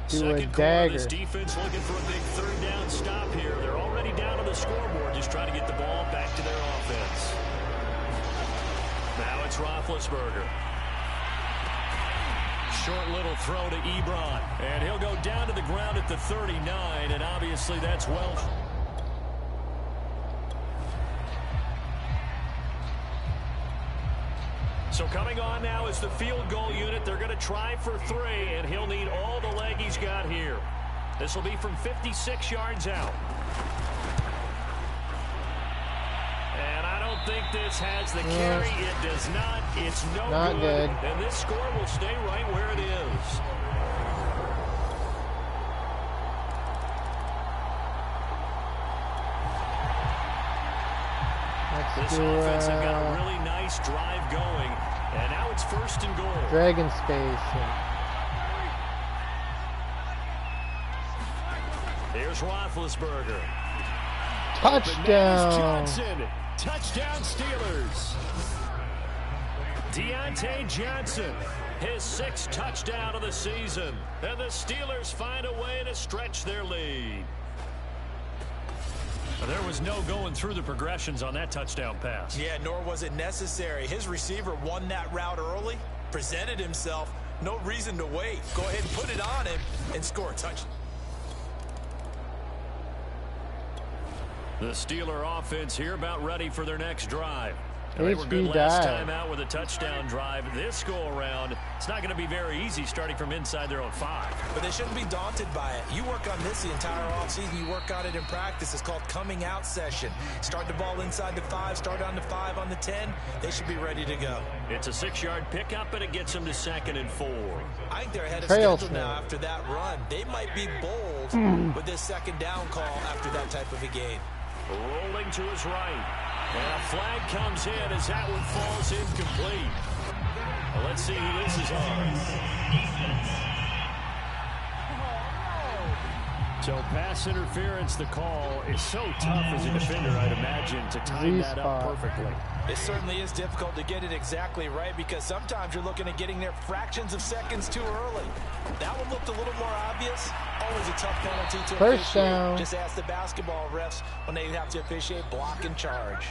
Second quarter, this defense looking for a big 3rd down stop here. They're already down on the scoreboard, just trying to get the ball back to their offense. Now it's Roethlisberger. Short little throw to Ebron, and he'll go down to the ground at the 39, and obviously that's well. So coming on now is the field goal unit. They're going to try for 3, and he'll need all the leg he's got here. This will be from 56 yards out. And I don't think this has the carry. It does not. It's no good. And this score will stay right where it is. This offense have got a really nice drive going, and now it's 1st and goal.
Dragon space.
Here's Roethlisberger.
Touchdown.
Johnson. Touchdown Steelers. Deontay Johnson, his 6th touchdown of the season, and the Steelers find a way to stretch their lead. There was no going through the progressions on that touchdown pass.
Yeah, nor was it necessary. His receiver won that route early, presented himself, no reason to wait. Go ahead and put it on him and score a touchdown.
The Steeler offense here about ready for their next drive. They were good last time out with a touchdown drive. This go-around, it's not going to be very easy starting from inside their own 5.
But they shouldn't be daunted by it. You work on this the entire offseason. You work on it in practice. It's called coming out session. Start the ball inside the 5, start on the 5, on the 10. They should be ready to go.
It's a 6-yard pickup, and it gets them to 2nd and 4.
I think they're ahead of schedule now after that run. They might be bold with this 2nd down call after that type of a game.
Rolling to his right. And a flag comes in as that one falls incomplete. Well, let's see who this is on. So pass interference, the call is so tough as a defender, I'd imagine, to time that up perfectly.
It certainly is difficult to get it exactly right because sometimes you're looking at getting there fractions of seconds too early. That one looked a little more obvious. Always a tough penalty to
First down.
Just ask the basketball refs when they have to officiate block and charge.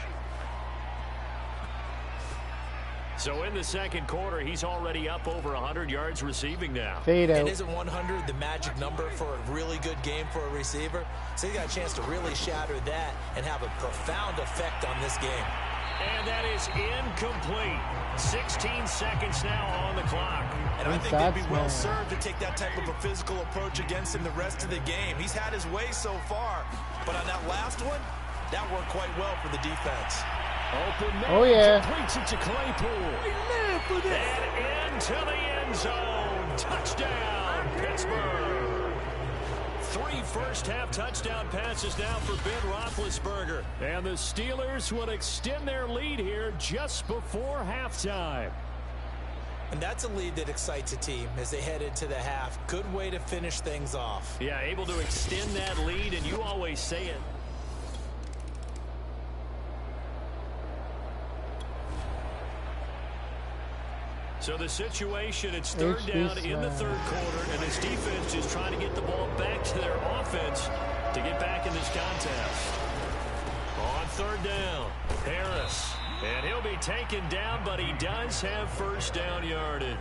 So in the second quarter, he's already up over 100 yards receiving now.
Fade out.
And isn't 100 the magic number for a really good game for a receiver? So he got a chance to really shatter that and have a profound effect on this game.
And that is incomplete. 16 seconds now on the clock.
And I think they'd be well served to take that type of a physical approach against him the rest of the game. He's had his way so far, but on that last one, that worked quite well for the defense.
Open man,
oh yeah,
completes it to Claypool. We live for this. And into the end zone. Touchdown, Pittsburgh. 3 first-half touchdown passes now for Ben Roethlisberger. And the Steelers will extend their lead here just before halftime.
And that's a lead that excites a team as they head into the half. Good way to finish things off.
Yeah, able to extend that lead, and you always say it. So the situation, it's third down in the third quarter, and this defense is trying to get the ball back to their offense to get back in this contest. On third down, Harris. And he'll be taken down, but he does have first down yardage.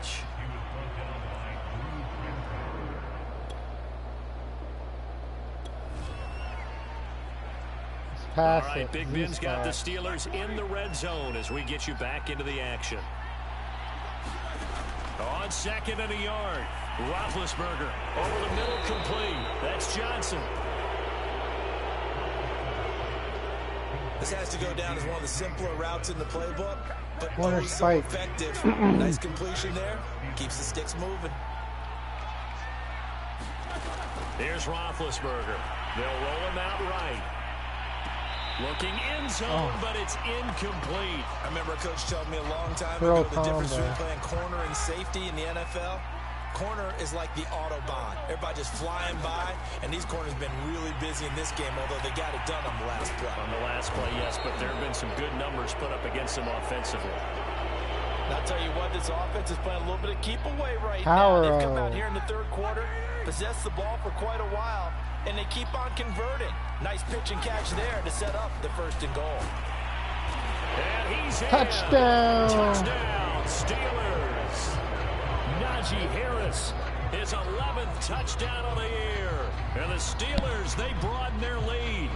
All right, Big Ben's got the Steelers in the red zone as we get you back into the action. On second and a yard, Roethlisberger over the middle, complete. That's Johnson.
This has to go down as one of the simpler routes in the playbook, but
Corner
so effective. Nice completion there. Keeps the sticks moving.
Here's Roethlisberger. They'll roll him out right. Looking in zone, but it's incomplete.
I remember a coach told me a long time ago the difference between playing corner and safety in the NFL. Corner is like the Autobahn. Everybody just flying by, and these corners have been really busy in this game, although they got it done on the last play.
On the last play, yes, but there have been some good numbers put up against them offensively.
And I'll tell you what, this offense is playing a little bit of keep away right now. They've come out here in the third quarter, possessed the ball for quite a while, and they keep on converting. Nice pitch and catch there to set up the first and goal.
And he's in.
Touchdown.
Touchdown, Steelers. Najee Harris, his 11th touchdown of the year. And the Steelers, they broaden their lead.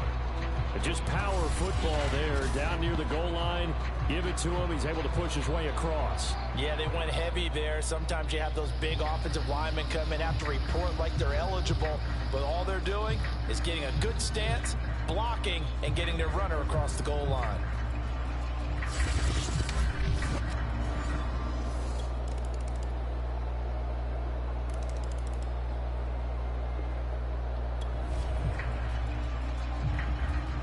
But just power football there down near the goal line. Give it to him. He's able to push his way across.
Yeah, they went heavy there. Sometimes you have those big offensive linemen come in, have to report like they're eligible. But all they're doing is getting a good stance, blocking, and getting their runner across the goal line.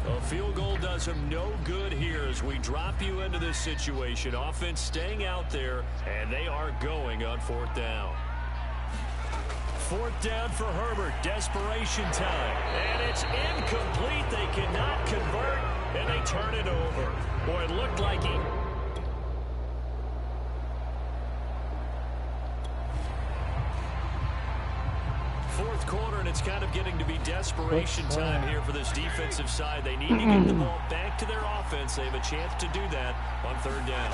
A field goal does him no good here as we drop you into this situation. Offense staying out there, and they are going on fourth down. Fourth down for Herbert. Desperation time. And it's incomplete. They cannot convert, and they turn it over. Boy, it looked like he... Fourth quarter, and it's kind of getting to be desperation time here for this defensive side. They need to get the ball back to their offense. They have a chance to do that on third down.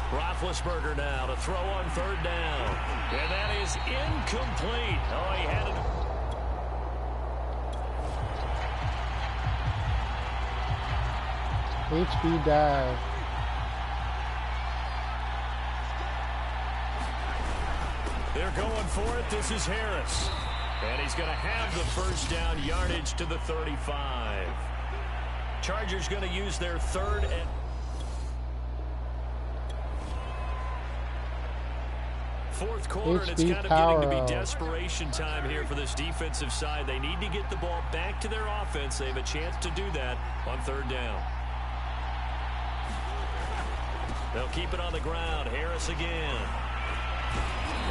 Roethlisberger now to throw on third down. And that is incomplete. Oh, he had it.
HB dive.
They're going for it. This is Harris. And he's going to have the first down yardage to the 35. Chargers going to use their third and... Fourth quarter, and it's kind of getting to be desperation time here for this defensive side. They need to get the ball back to their offense. They have a chance to do that on third down. They'll keep it on the ground. Harris again.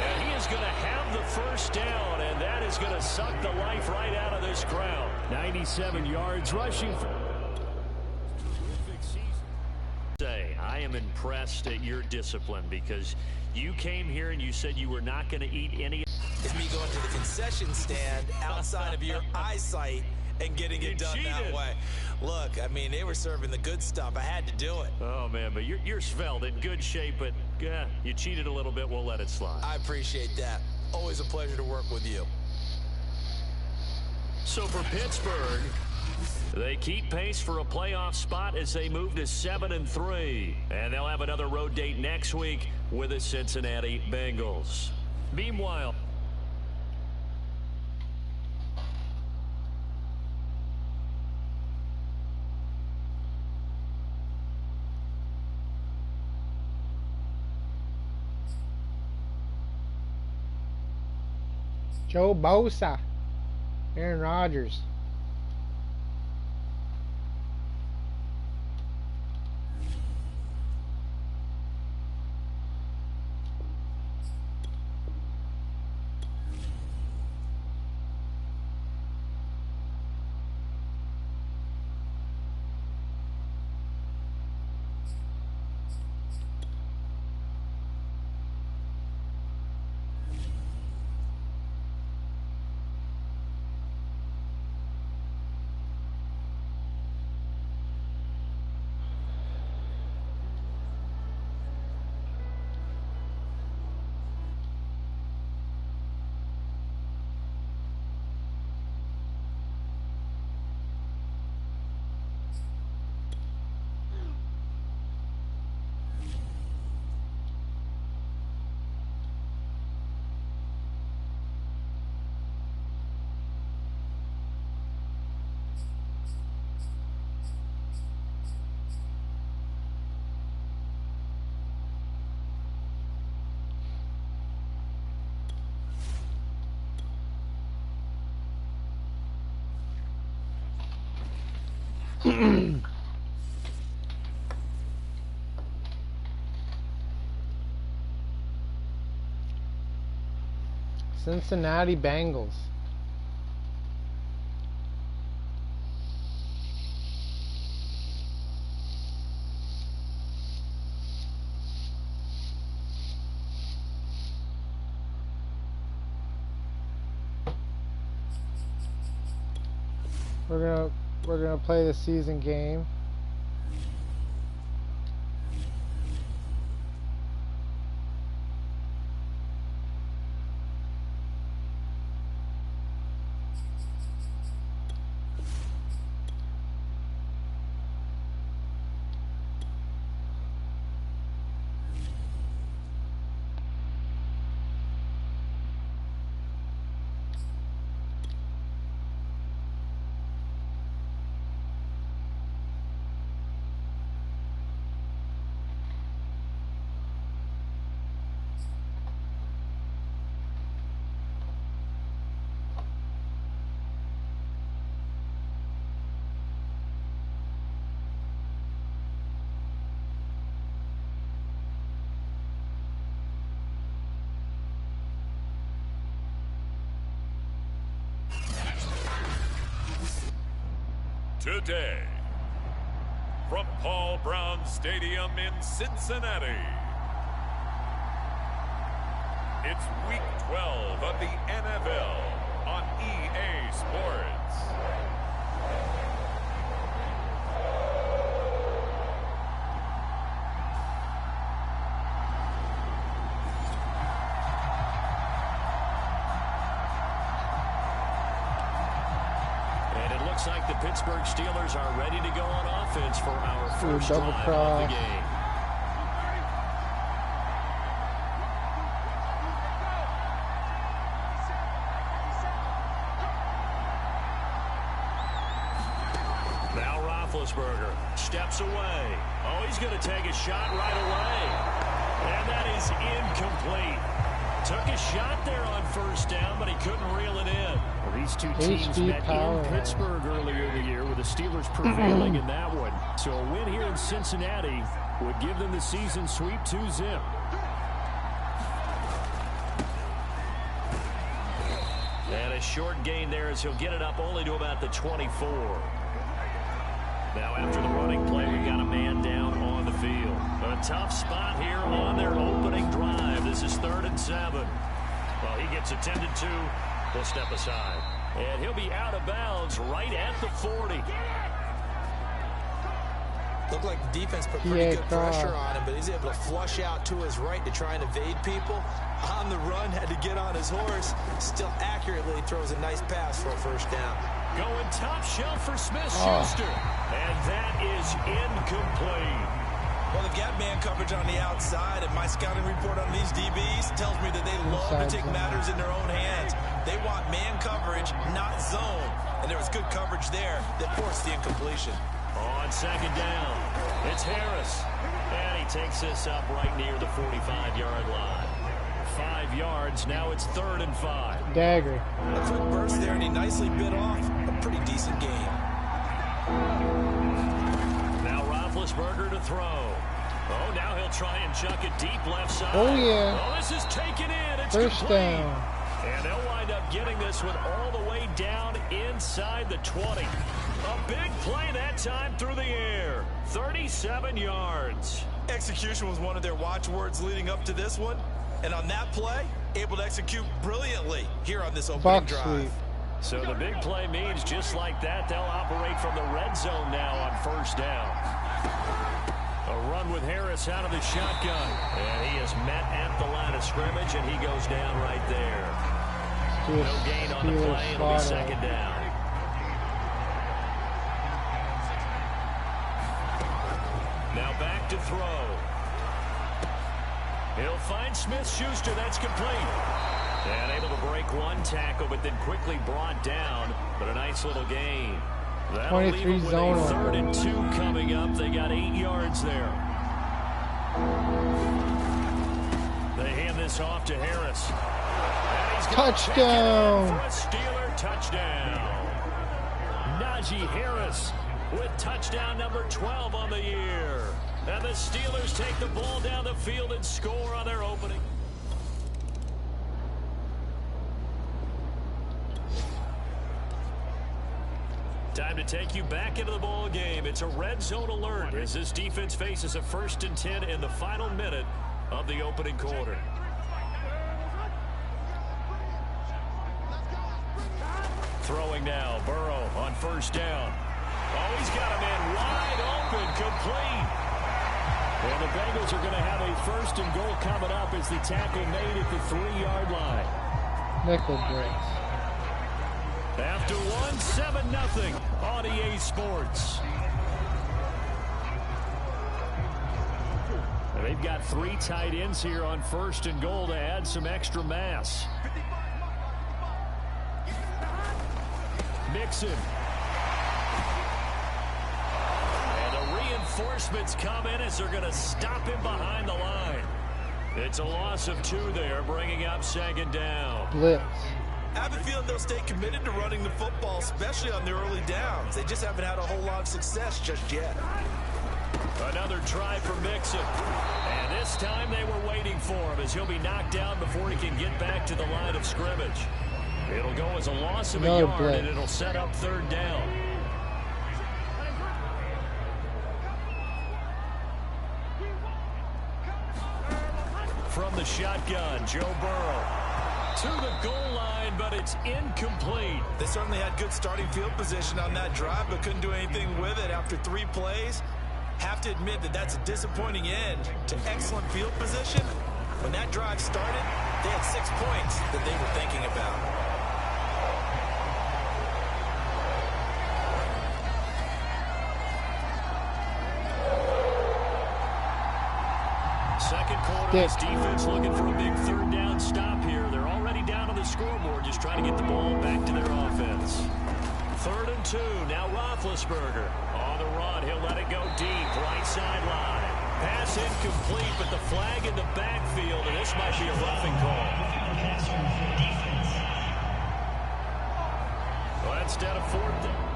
And he is going to have the first down, and that is going to suck the life right out of this crowd. 97 yards rushing. I am impressed at your discipline because you came here and you said you were not going to eat any.
It's me going to the concession stand outside of your eyesight and getting it done that way. Look, I mean, they were serving the good stuff. I had to do it.
Oh, man, but you're svelte, in good shape, but you cheated a little bit. We'll let it slide.
I appreciate that. Always a pleasure to work with you.
So for Pittsburgh, they keep pace for a playoff spot as they move to 7-3. And they'll have another road date next week with the Cincinnati Bengals. Meanwhile,
Joe Bosa, Aaron Rodgers. Cincinnati Bengals. We're gonna play the season game.
Today, from Paul Brown Stadium in Cincinnati, it's Week 12 of the NFL on EA Sports.
Looks like the Pittsburgh Steelers are ready to go on offense for our first drive of the game. Now Roethlisberger steps away. Oh, he's going to take a shot right away. And that is incomplete. Took a shot there on first down, but he couldn't reel it in. Well, these two teams met in Pittsburgh earlier in the year with the Steelers prevailing in that one. So a win here in Cincinnati would give them the season sweep 2-0. a short gain there as he'll get it up only to about the 24. Now after the running play, we got a man down on the field. A tough spot here on their opening drive. This is 3rd and 7. Well, he gets attended to. He'll step aside. And he'll be out of bounds right at the 40.
Looked like the defense put pretty good pressure on him, but he's able to flush out to his right to try and evade people. On the run, had to get on his horse. Still accurately throws a nice pass for a first down.
Going top shelf for Smith-Schuster. And that is incomplete.
Well, they've got man coverage on the outside, and my scouting report on these DBs tells me that they love to take matters in their own hands. They want man coverage, not zone. And there was good coverage there that forced the incompletion.
On 2nd down, it's Harris. And he takes this up right near the 45-yard line. 5 yards, now it's 3rd and 5.
Dagger.
A quick burst there, and he nicely bit off a pretty decent gain.
Now Roethlisberger to throw. Oh, now he'll try and chuck it deep left side.
Oh, yeah.
Oh, this is taken in. It's
First
complete.
down.
And they'll wind up getting this one all the way down inside the 20. A big play that time through the air. 37 yards.
Execution was one of their watchwords leading up to this one. And on that play, able to execute brilliantly here on this opening drive.
So the big play means just like that, they'll operate from the red zone now on 1st down. A run with Harris out of the shotgun. And he is met at the line of scrimmage, and he goes down right there. No gain on the play. It'll be 2nd down. Now back to throw. He'll find Smith-Schuster. That's complete. And able to break one tackle, but then quickly brought down. But a nice little gain. That'll leave them with a 3rd and 2 coming up. They got 8 yards there. They hand this off to Harris.
Touchdown!
For a Steeler touchdown. Najee Harris with touchdown number 12 on the year. And the Steelers take the ball down the field and score on their opening. Time to take you back into the ball game. It's a red zone alert as this defense faces a 1st and 10 in the final minute of the opening quarter. Throwing now, Burrow on 1st down. Oh, he's got a man wide open, complete. And the Bengals are going to have a 1st and goal coming up as the tackle made at the 3-yard line.
Nickel breaks.
After one, 7-0 on EA Sports. They've got 3 tight ends here on 1st and goal to add some extra mass. Mixon. And the reinforcements come in as they're going to stop him behind the line. It's a loss of 2 there, bringing up 2nd down.
Blitz.
I have a feeling they'll stay committed to running the football, especially on the early downs. They just haven't had a whole lot of success just yet.
Another try for Mixon. And this time they were waiting for him as he'll be knocked down before he can get back to the line of scrimmage. It'll go as a loss of a yard, and it'll set up 3rd down. From the shotgun, Joe Burrow to the goal line, but it's incomplete.
They certainly had good starting field position on that drive, but couldn't do anything with it after 3 plays. Have to admit that that's a disappointing end to excellent field position. When that drive started, they had 6 points that they were thinking about.
Second quarter, this defense looking for a big 3rd down stop here. They're already down on the scoreboard, just trying to get the ball back to their offense. 3rd and 2, now Roethlisberger. On the run, he'll let it go deep, right sideline. Pass incomplete, but the flag in the backfield, and this might be a roughing call. Well, instead of 4th down.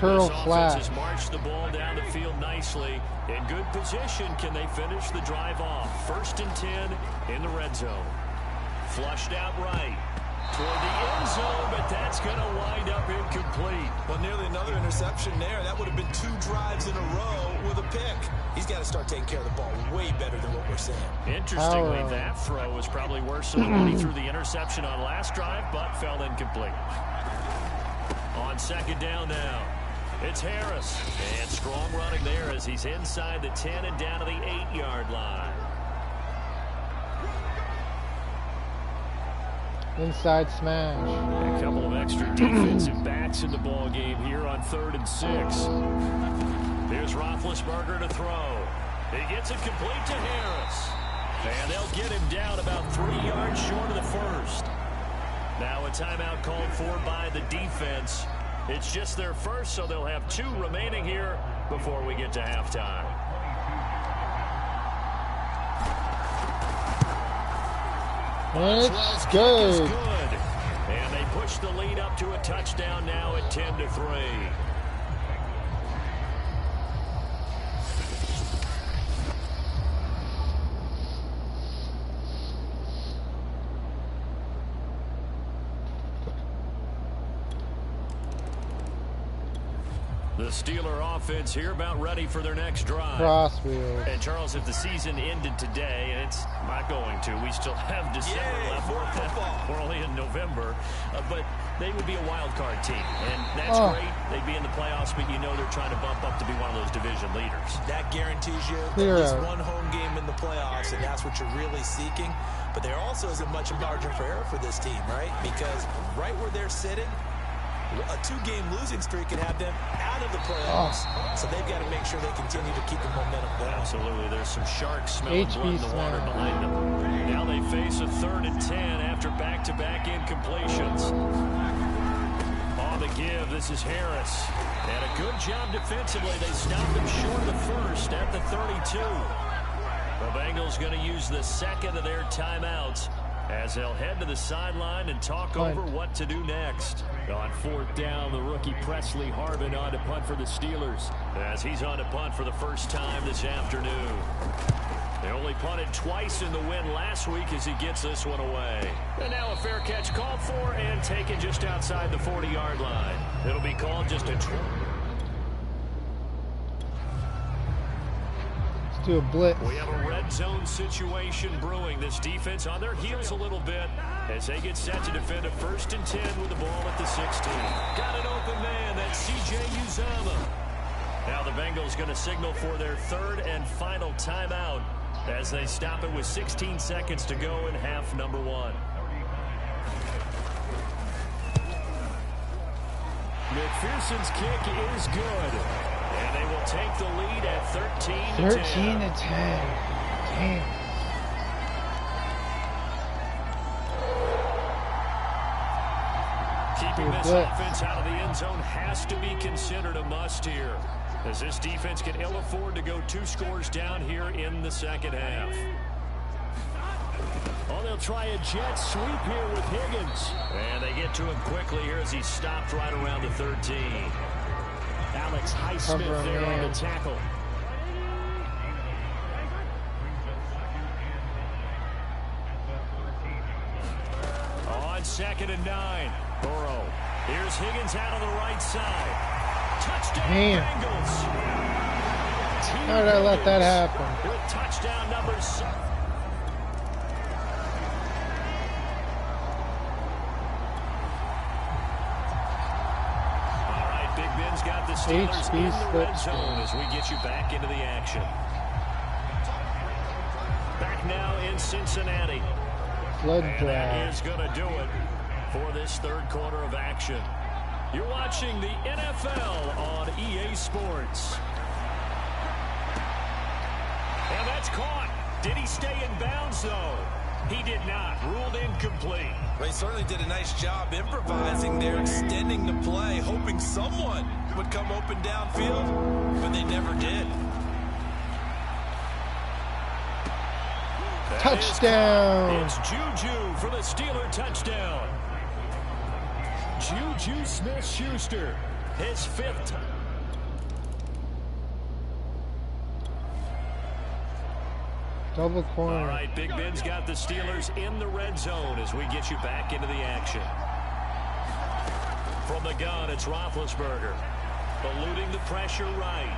curl
This
flat.
offense has marched the ball down the field nicely. In good position, can they finish the drive off? 1st and 10 in the red zone. Flushed out right toward the end zone, but that's going to wind up incomplete.
Well, nearly another interception there. That would have been 2 drives in a row with a pick. He's got to start taking care of the ball way better than what we're seeing.
Interestingly, that throw was probably worse than the one he threw the interception on last drive, but fell incomplete. On 2nd down now, it's Harris. And strong running there as he's inside the 10 and down to the 8-yard line.
Inside smash.
A couple of extra defensive backs in the ball game here on 3rd and 6. Here's Roethlisberger to throw. He gets it complete to Harris. And they'll get him down about 3 yards short of the first. Now a timeout called for by the defense. It's just their first, so they'll have 2 remaining here before we get to halftime.
It's good.
And they push the lead up to a touchdown now at 10-3. The Steeler offense here about ready for their next drive.
Crossfield.
And Charles, if the season ended today, and it's not going to, we still have December left. We're only in November, but they would be a wild card team, and that's great. They'd be in the playoffs, but you know they're trying to bump up to be one of those division leaders.
That guarantees you at least 1 home game in the playoffs, and that's what you're really seeking. But there also isn't much margin for error for this team, right? Because right where they're sitting, a 2-game losing streak could have them out of the playoffs. So they've got to make sure they continue to keep the momentum going.
Absolutely. There's some sharks smelling blood in the water behind them. Now they face a 3rd and 10 after back-to-back incompletions. On the give, this is Harris. And a good job defensively. They stopped him short of the first at the 32. The Bengals going to use the 2nd of their timeouts as they'll head to the sideline and talk over what to do next. On 4th down, the rookie Presley Harvin on to punt for the Steelers, as he's on to punt for the first time this afternoon. They only punted twice in the win last week as he gets this one away. And now a fair catch called for and taken just outside the 40-yard line. It'll be called just a
Do a blitz.
We have a red zone situation brewing. This defense on their heels a little bit as they get set to defend a 1st and 10 with the ball at the 16. Got an open man. That's C.J. Uzama. Now the Bengals going to signal for their 3rd and final timeout as they stop it with 16 seconds to go in half number 1. McPherson's kick is good. And they will take the lead at 13-10.
13-10. Damn.
Keeping this offense out of the end zone has to be considered a must here, as this defense can ill afford to go 2 scores down here in the 2nd half. Oh, they'll try a jet sweep here with Higgins. And they get to him quickly here as he stopped right around the 13. Alex Highsmith there on the tackle. On 2nd and 9. Burrow. Here's Higgins out on the right side. Touchdown Bengals.
How did I let that happen?
With touchdown numbers. Got the Steelers in the red zone as we get you back into the action. Back now in Cincinnati. And that is going to do it for this 3rd quarter of action. You're watching the NFL on EA Sports. And that's caught. Did he stay in bounds, though? He did not. Ruled incomplete.
They certainly did a nice job improvising there, extending the play, hoping someone would come open downfield, but they never did.
Touchdown!
It's Juju for the Steeler touchdown. Juju Smith-Schuster, his 5th
Double corner.
All right, Big Ben's got the Steelers in the red zone as we get you back into the action. From the gun, it's Roethlisberger. Eluding the pressure right.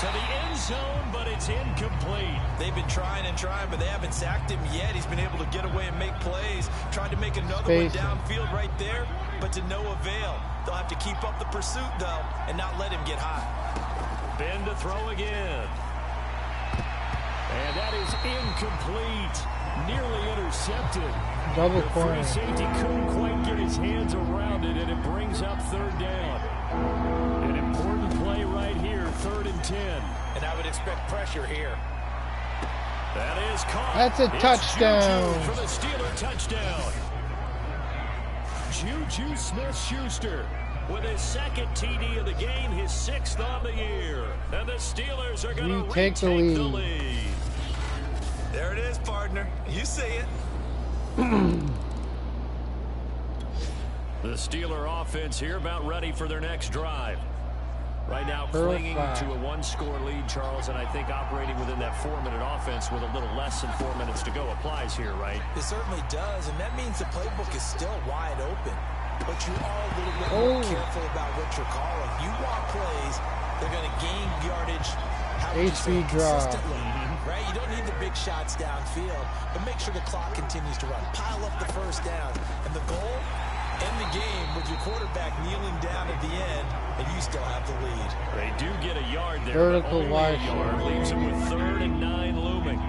To the end zone, but it's incomplete.
They've been trying and trying, but they haven't sacked him yet. He's been able to get away and make plays. Tried to make another one downfield right there, but to no avail. They'll have to keep up the pursuit, though, and not let him get high.
Ben to throw again. And that is incomplete. Nearly intercepted.
Double corner.
The free safety couldn't quite get his hands around it, and it brings up third down. An important play right here, 3rd and 10.
And I would expect pressure here.
That is caught.
That's a touchdown.
Juju for the Steeler touchdown. Juju Smith-Schuster with his 2nd TD of the game, his 6th on the year. And the Steelers are going to retake the lead.
There it is, partner. You see it.
The Steeler offense here about ready for their next drive. Right now clinging to a 1-score lead, Charles, and I think operating within that 4-minute offense with a little less than 4 minutes to go applies here, right?
It certainly does, and that means the playbook is still wide open. But you are a little bit more careful about what you're calling. You want plays, they're going to gain yardage consistently, right? You don't need the big shots downfield, but make sure the clock continues to run. Pile up the first down, and the goal, end the game with your quarterback kneeling down at the end, and you still have the lead.
They do get a yard there,
vertical
but only
wide
a yard leaves them with 3rd and 9 looming.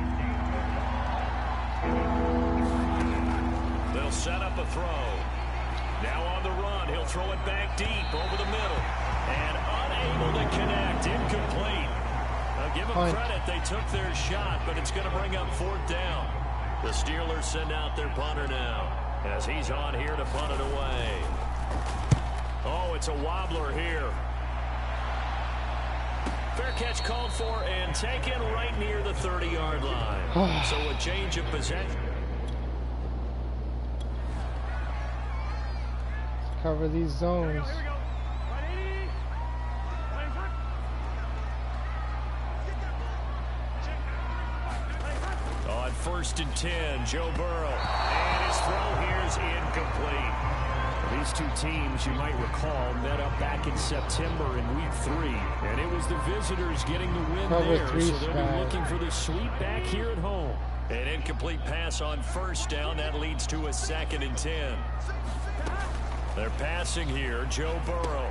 They'll set up a throw. Now on the run, he'll throw it back deep over the middle. And unable to connect, incomplete. Now give them credit, they took their shot, but it's going to bring up 4th down. The Steelers send out their punter now, as he's on here to punt it away. Oh, it's a wobbler here. Fair catch called for and taken right near the 30-yard line. So a change of possession.
Cover these zones.
On 1st and 10, Joe Burrow. And his throw here is incomplete. These two teams, you might recall, met up back in September in Week 3. And it was the visitors getting the win there. So they'll be looking for the sweep back here at home. An incomplete pass on 1st down. That leads to a 2nd and 10. They're passing here, Joe Burrow.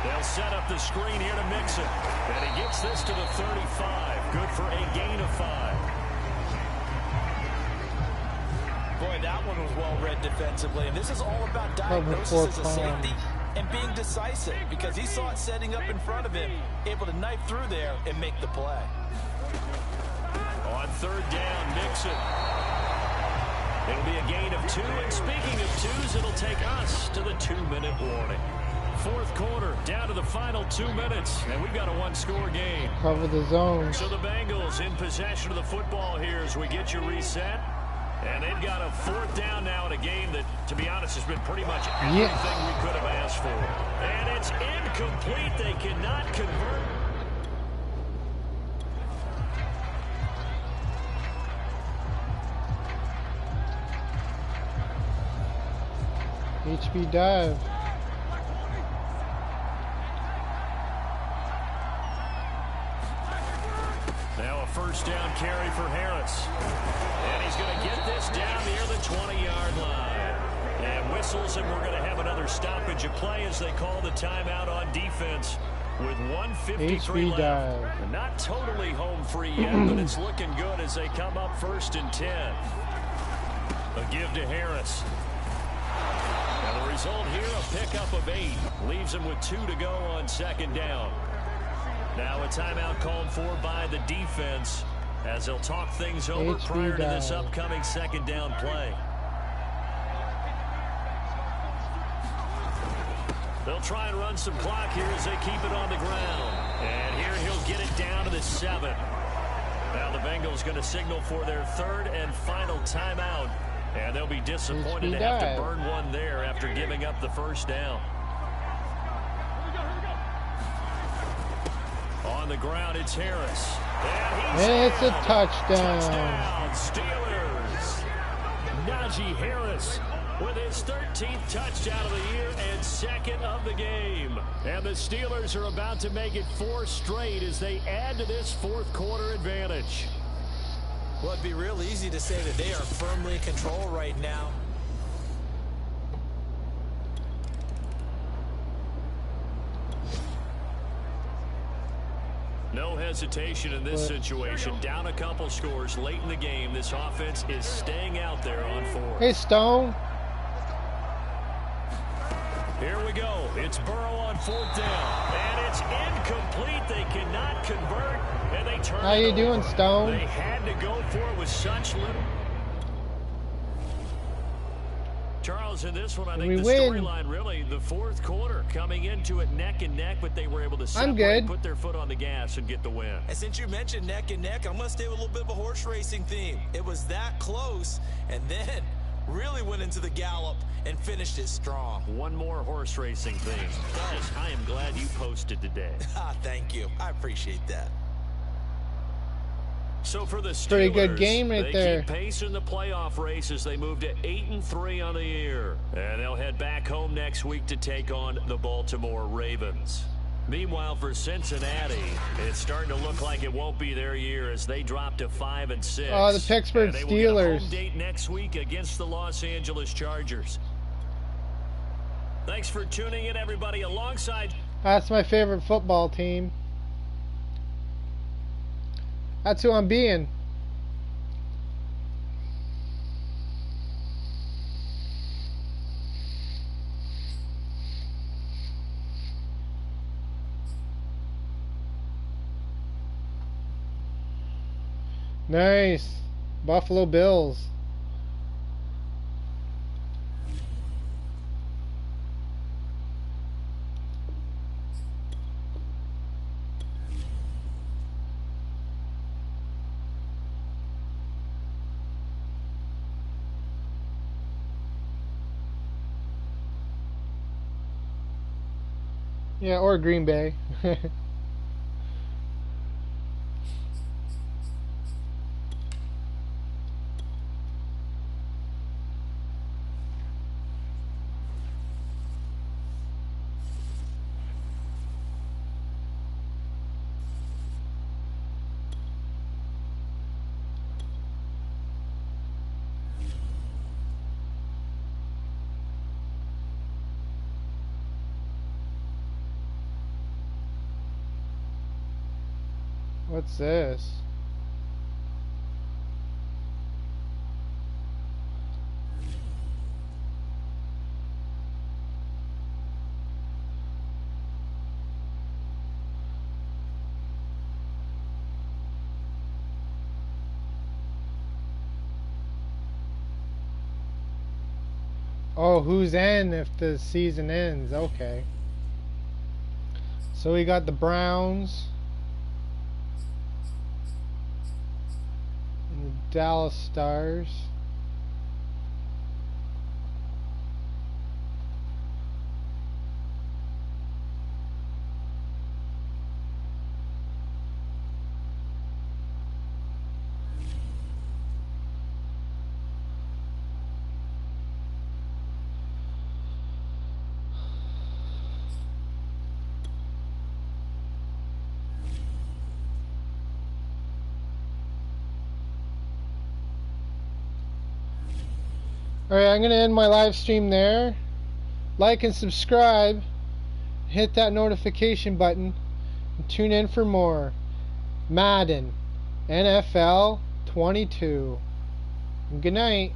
They'll set up the screen here to Mixon. And he gets this to the 35. Good for a gain of 5.
Boy, that one was well read defensively. And this is all about diagnosis as a safety and being decisive, because he saw it setting up in front of him, able to knife through there and make the play.
On 3rd down, Mixon. It'll be a gain of 2, and speaking of 2s, it'll take us to the 2-minute warning. 4th quarter, down to the final 2 minutes, and we've got a 1-score game.
Cover the zone.
So the Bengals in possession of the football here as we get you reset. And they've got a 4th down now in a game that, to be honest, has been pretty much everything we could have asked for. And it's incomplete. They cannot convert.
HB dive.
Now a 1st down carry for Harris. And he's going to get this down near the 20-yard line. And whistles, and we're going to have another stoppage of play as they call the timeout on defense with 1:53 left.
Dive.
Not totally home free yet, but it's looking good as they come up 1st and 10. A give to Harris. And the result here, a pickup of 8. Leaves him with 2 to go on 2nd down. Now a timeout called for by the defense as they'll talk things over prior to this upcoming 2nd down play. They'll try and run some clock here as they keep it on the ground. And here he'll get it down to the 7. Now the Bengals going to signal for their 3rd and final timeout. And they'll be disappointed to have to burn one there after giving up the 1st down. On the ground, it's Harris. And
And it's a touchdown.
Touchdown, Steelers. Najee Harris with his 13th touchdown of the year and second of the game. And the Steelers are about to make it 4 straight as they add to this fourth quarter advantage.
Well, it'd be real easy to say that they are firmly in control right now.
No hesitation in this situation. Down a couple scores late in the game. This offense is staying out there on 4.
Hey, Stone.
Here we go. It's Burrow on 4th down. And it's incomplete. They cannot convert. And they turn
How
it
you
over.
doing, Stone?
They had to go for it with such little. Charles, in this one, I think the storyline really, the fourth quarter, coming into it neck and neck, but they were able to separate, put their foot on the gas, and get the win.
And since you mentioned neck and neck, I'm going to stay with a little bit of a horse racing theme. It was that close, and then really went into the gallop and finished it strong.
One more horse racing theme. Dennis, I am glad you posted today.
Thank you. I appreciate that.
So for the Steelers,
pretty good game right there.
They keep pace in the playoff race as they move to 8-3 on the year. And they'll head back home next week to take on the Baltimore Ravens. Meanwhile, for Cincinnati, it's starting to look like it won't be their year as they drop to 5-6.
Oh, the Pittsburgh
Steelers.
Steelers.
Will get a home date next week against the Los Angeles Chargers. Thanks for tuning in, everybody. Alongside,
that's my favorite football team. That's who I'm being. Nice. Buffalo Bills. Yeah, or Green Bay. What's this? Oh, who's in if the season ends? Okay. So we got the Browns. The Dallas Stars. Alright, I'm going to end my live stream there. Like and subscribe. Hit that notification button. And tune in for more. Madden NFL 22. Good night.